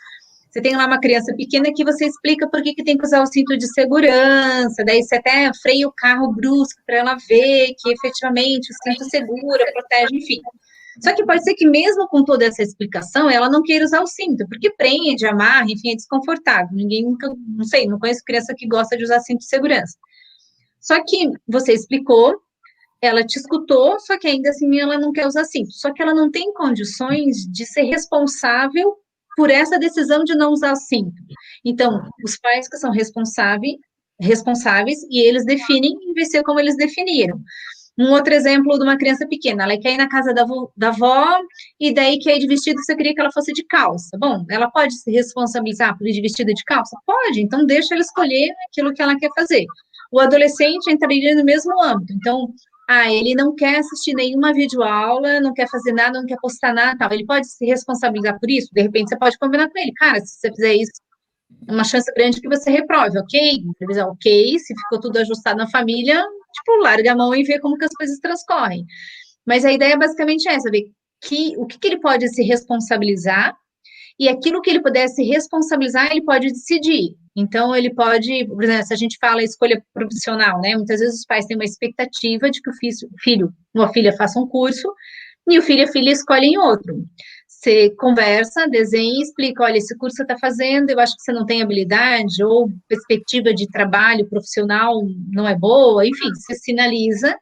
Você tem lá uma criança pequena que você explica por que tem que usar o cinto de segurança, daí você até freia o carro brusco para ela ver que efetivamente o cinto segura, protege, enfim. Só que pode ser que mesmo com toda essa explicação, ela não queira usar o cinto, porque prende, amarra, enfim, é desconfortável. Ninguém nunca, não sei, não conheço criança que gosta de usar cinto de segurança. Só que você explicou, ela te escutou, só que ainda assim ela não quer usar cinto. Só que ela não tem condições de ser responsável por essa decisão de não usar o cinto. Então, os pais que são responsáveis e eles definem em vez de ser como eles definiram. Um outro exemplo de uma criança pequena, ela quer ir na casa da avó, e daí quer ir de vestido, você queria que ela fosse de calça. Bom, ela pode se responsabilizar por ir de vestido de calça? Pode, então deixa ela escolher aquilo que ela quer fazer. O adolescente entraria no mesmo âmbito, então, ele não quer assistir nenhuma videoaula, não quer fazer nada, não quer postar nada, tal. Ele pode se responsabilizar por isso? De repente, você pode combinar com ele. Cara, se você fizer isso, uma chance grande que você reprove, ok? Ok, se ficou tudo ajustado na família, tipo, larga a mão e vê como que as coisas transcorrem. Mas a ideia é basicamente essa, ver o que ele pode se responsabilizar, e aquilo que ele puder se responsabilizar, ele pode decidir. Então, ele pode, por exemplo, se a gente fala escolha profissional, né? Muitas vezes os pais têm uma expectativa de que o filho ou a filha faça um curso, e o filho e a filha escolhem outro. Você conversa, desenha e explica, olha, esse curso você está fazendo, eu acho que você não tem habilidade, ou perspectiva de trabalho profissional não é boa, enfim, você sinaliza.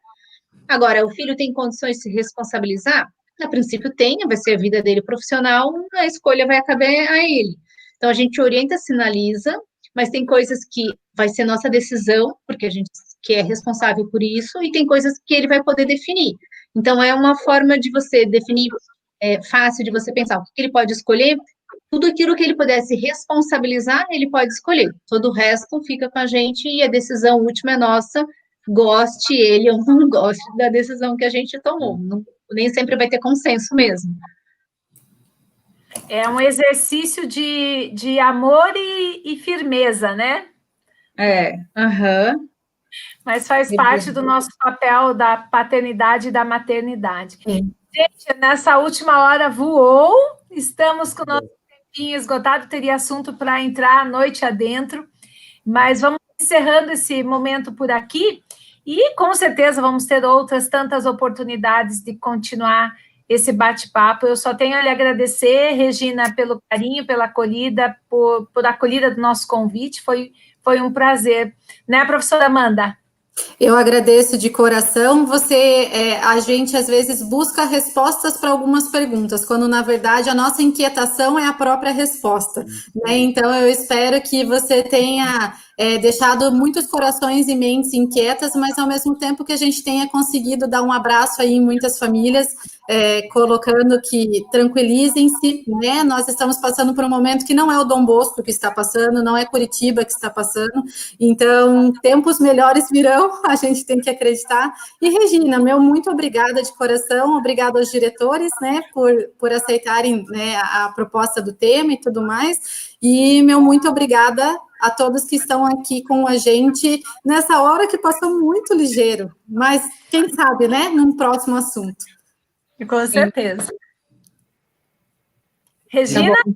Agora, o filho tem condições de se responsabilizar? A princípio tem, vai ser a vida dele profissional, a escolha vai caber a ele. Então, a gente orienta, sinaliza, mas tem coisas que vai ser nossa decisão, porque a gente que é responsável por isso, e tem coisas que ele vai poder definir. Então, é uma forma de você definir, fácil de você pensar o que ele pode escolher, tudo aquilo que ele puder se responsabilizar, ele pode escolher. Todo o resto fica com a gente e a decisão última é nossa, goste ele ou não goste da decisão que a gente tomou. Nem sempre vai ter consenso mesmo. É um exercício de amor e firmeza, né? Mas faz parte do nosso papel da paternidade e da maternidade. Gente, nessa última hora voou, estamos com o nosso tempinho esgotado, teria assunto para entrar a noite adentro, mas vamos encerrando esse momento por aqui, e com certeza vamos ter outras tantas oportunidades de continuar esse bate-papo. Eu só tenho a lhe agradecer, Regina, pelo carinho, pela acolhida, por acolhida do nosso convite, foi um prazer. Né, professora Amanda? Eu agradeço de coração. A gente às vezes busca respostas para algumas perguntas, quando na verdade a nossa inquietação é a própria resposta, né? Então eu espero que você tenha deixado muitos corações e mentes inquietas, mas ao mesmo tempo que a gente tenha conseguido dar um abraço aí em muitas famílias, colocando que tranquilizem-se, né? Nós estamos passando por um momento que não é o Dom Bosco que está passando, não é Curitiba que está passando, então tempos melhores virão, a gente tem que acreditar. E Regina, meu muito obrigada de coração, obrigada aos diretores, né, por aceitarem, né, a proposta do tema e tudo mais, e meu muito obrigada a todos que estão aqui com a gente nessa hora que passou muito ligeiro, mas quem sabe, né, num próximo assunto. Com certeza. Regina, tá bom.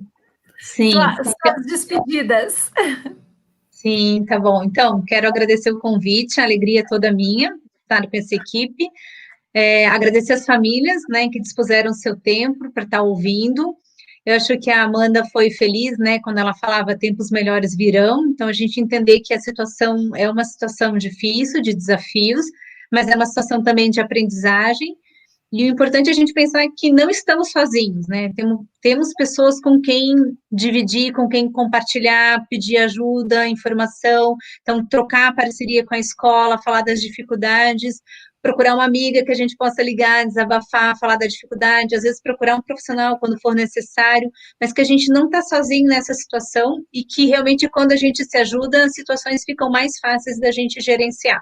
Sim. Suas despedidas. Sim, tá bom. Então, quero agradecer o convite, a alegria toda minha estar com essa equipe. Agradecer as famílias, né, que dispuseram seu tempo para estar ouvindo. Eu acho que a Amanda foi feliz, né, quando ela falava tempos melhores virão, então a gente entender que a situação é uma situação difícil, de desafios, mas é uma situação também de aprendizagem, e o importante é a gente pensar que não estamos sozinhos, né, temos pessoas com quem dividir, com quem compartilhar, pedir ajuda, informação, então trocar parceria com a escola, falar das dificuldades, procurar uma amiga que a gente possa ligar, desabafar, falar da dificuldade, às vezes procurar um profissional quando for necessário, mas que a gente não está sozinho nessa situação e que realmente quando a gente se ajuda, as situações ficam mais fáceis da gente gerenciar.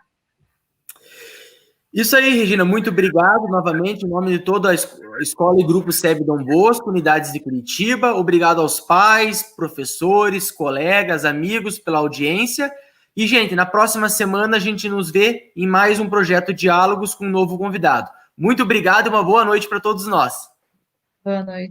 Isso aí, Regina, muito obrigado novamente, em nome de toda a Escola e Grupo SEB Dom Bosco, unidades de Curitiba. Obrigado aos pais, professores, colegas, amigos pela audiência. E, gente, na próxima semana a gente nos vê em mais um projeto Diálogos com um novo convidado. Muito obrigado e uma boa noite para todos nós. Boa noite.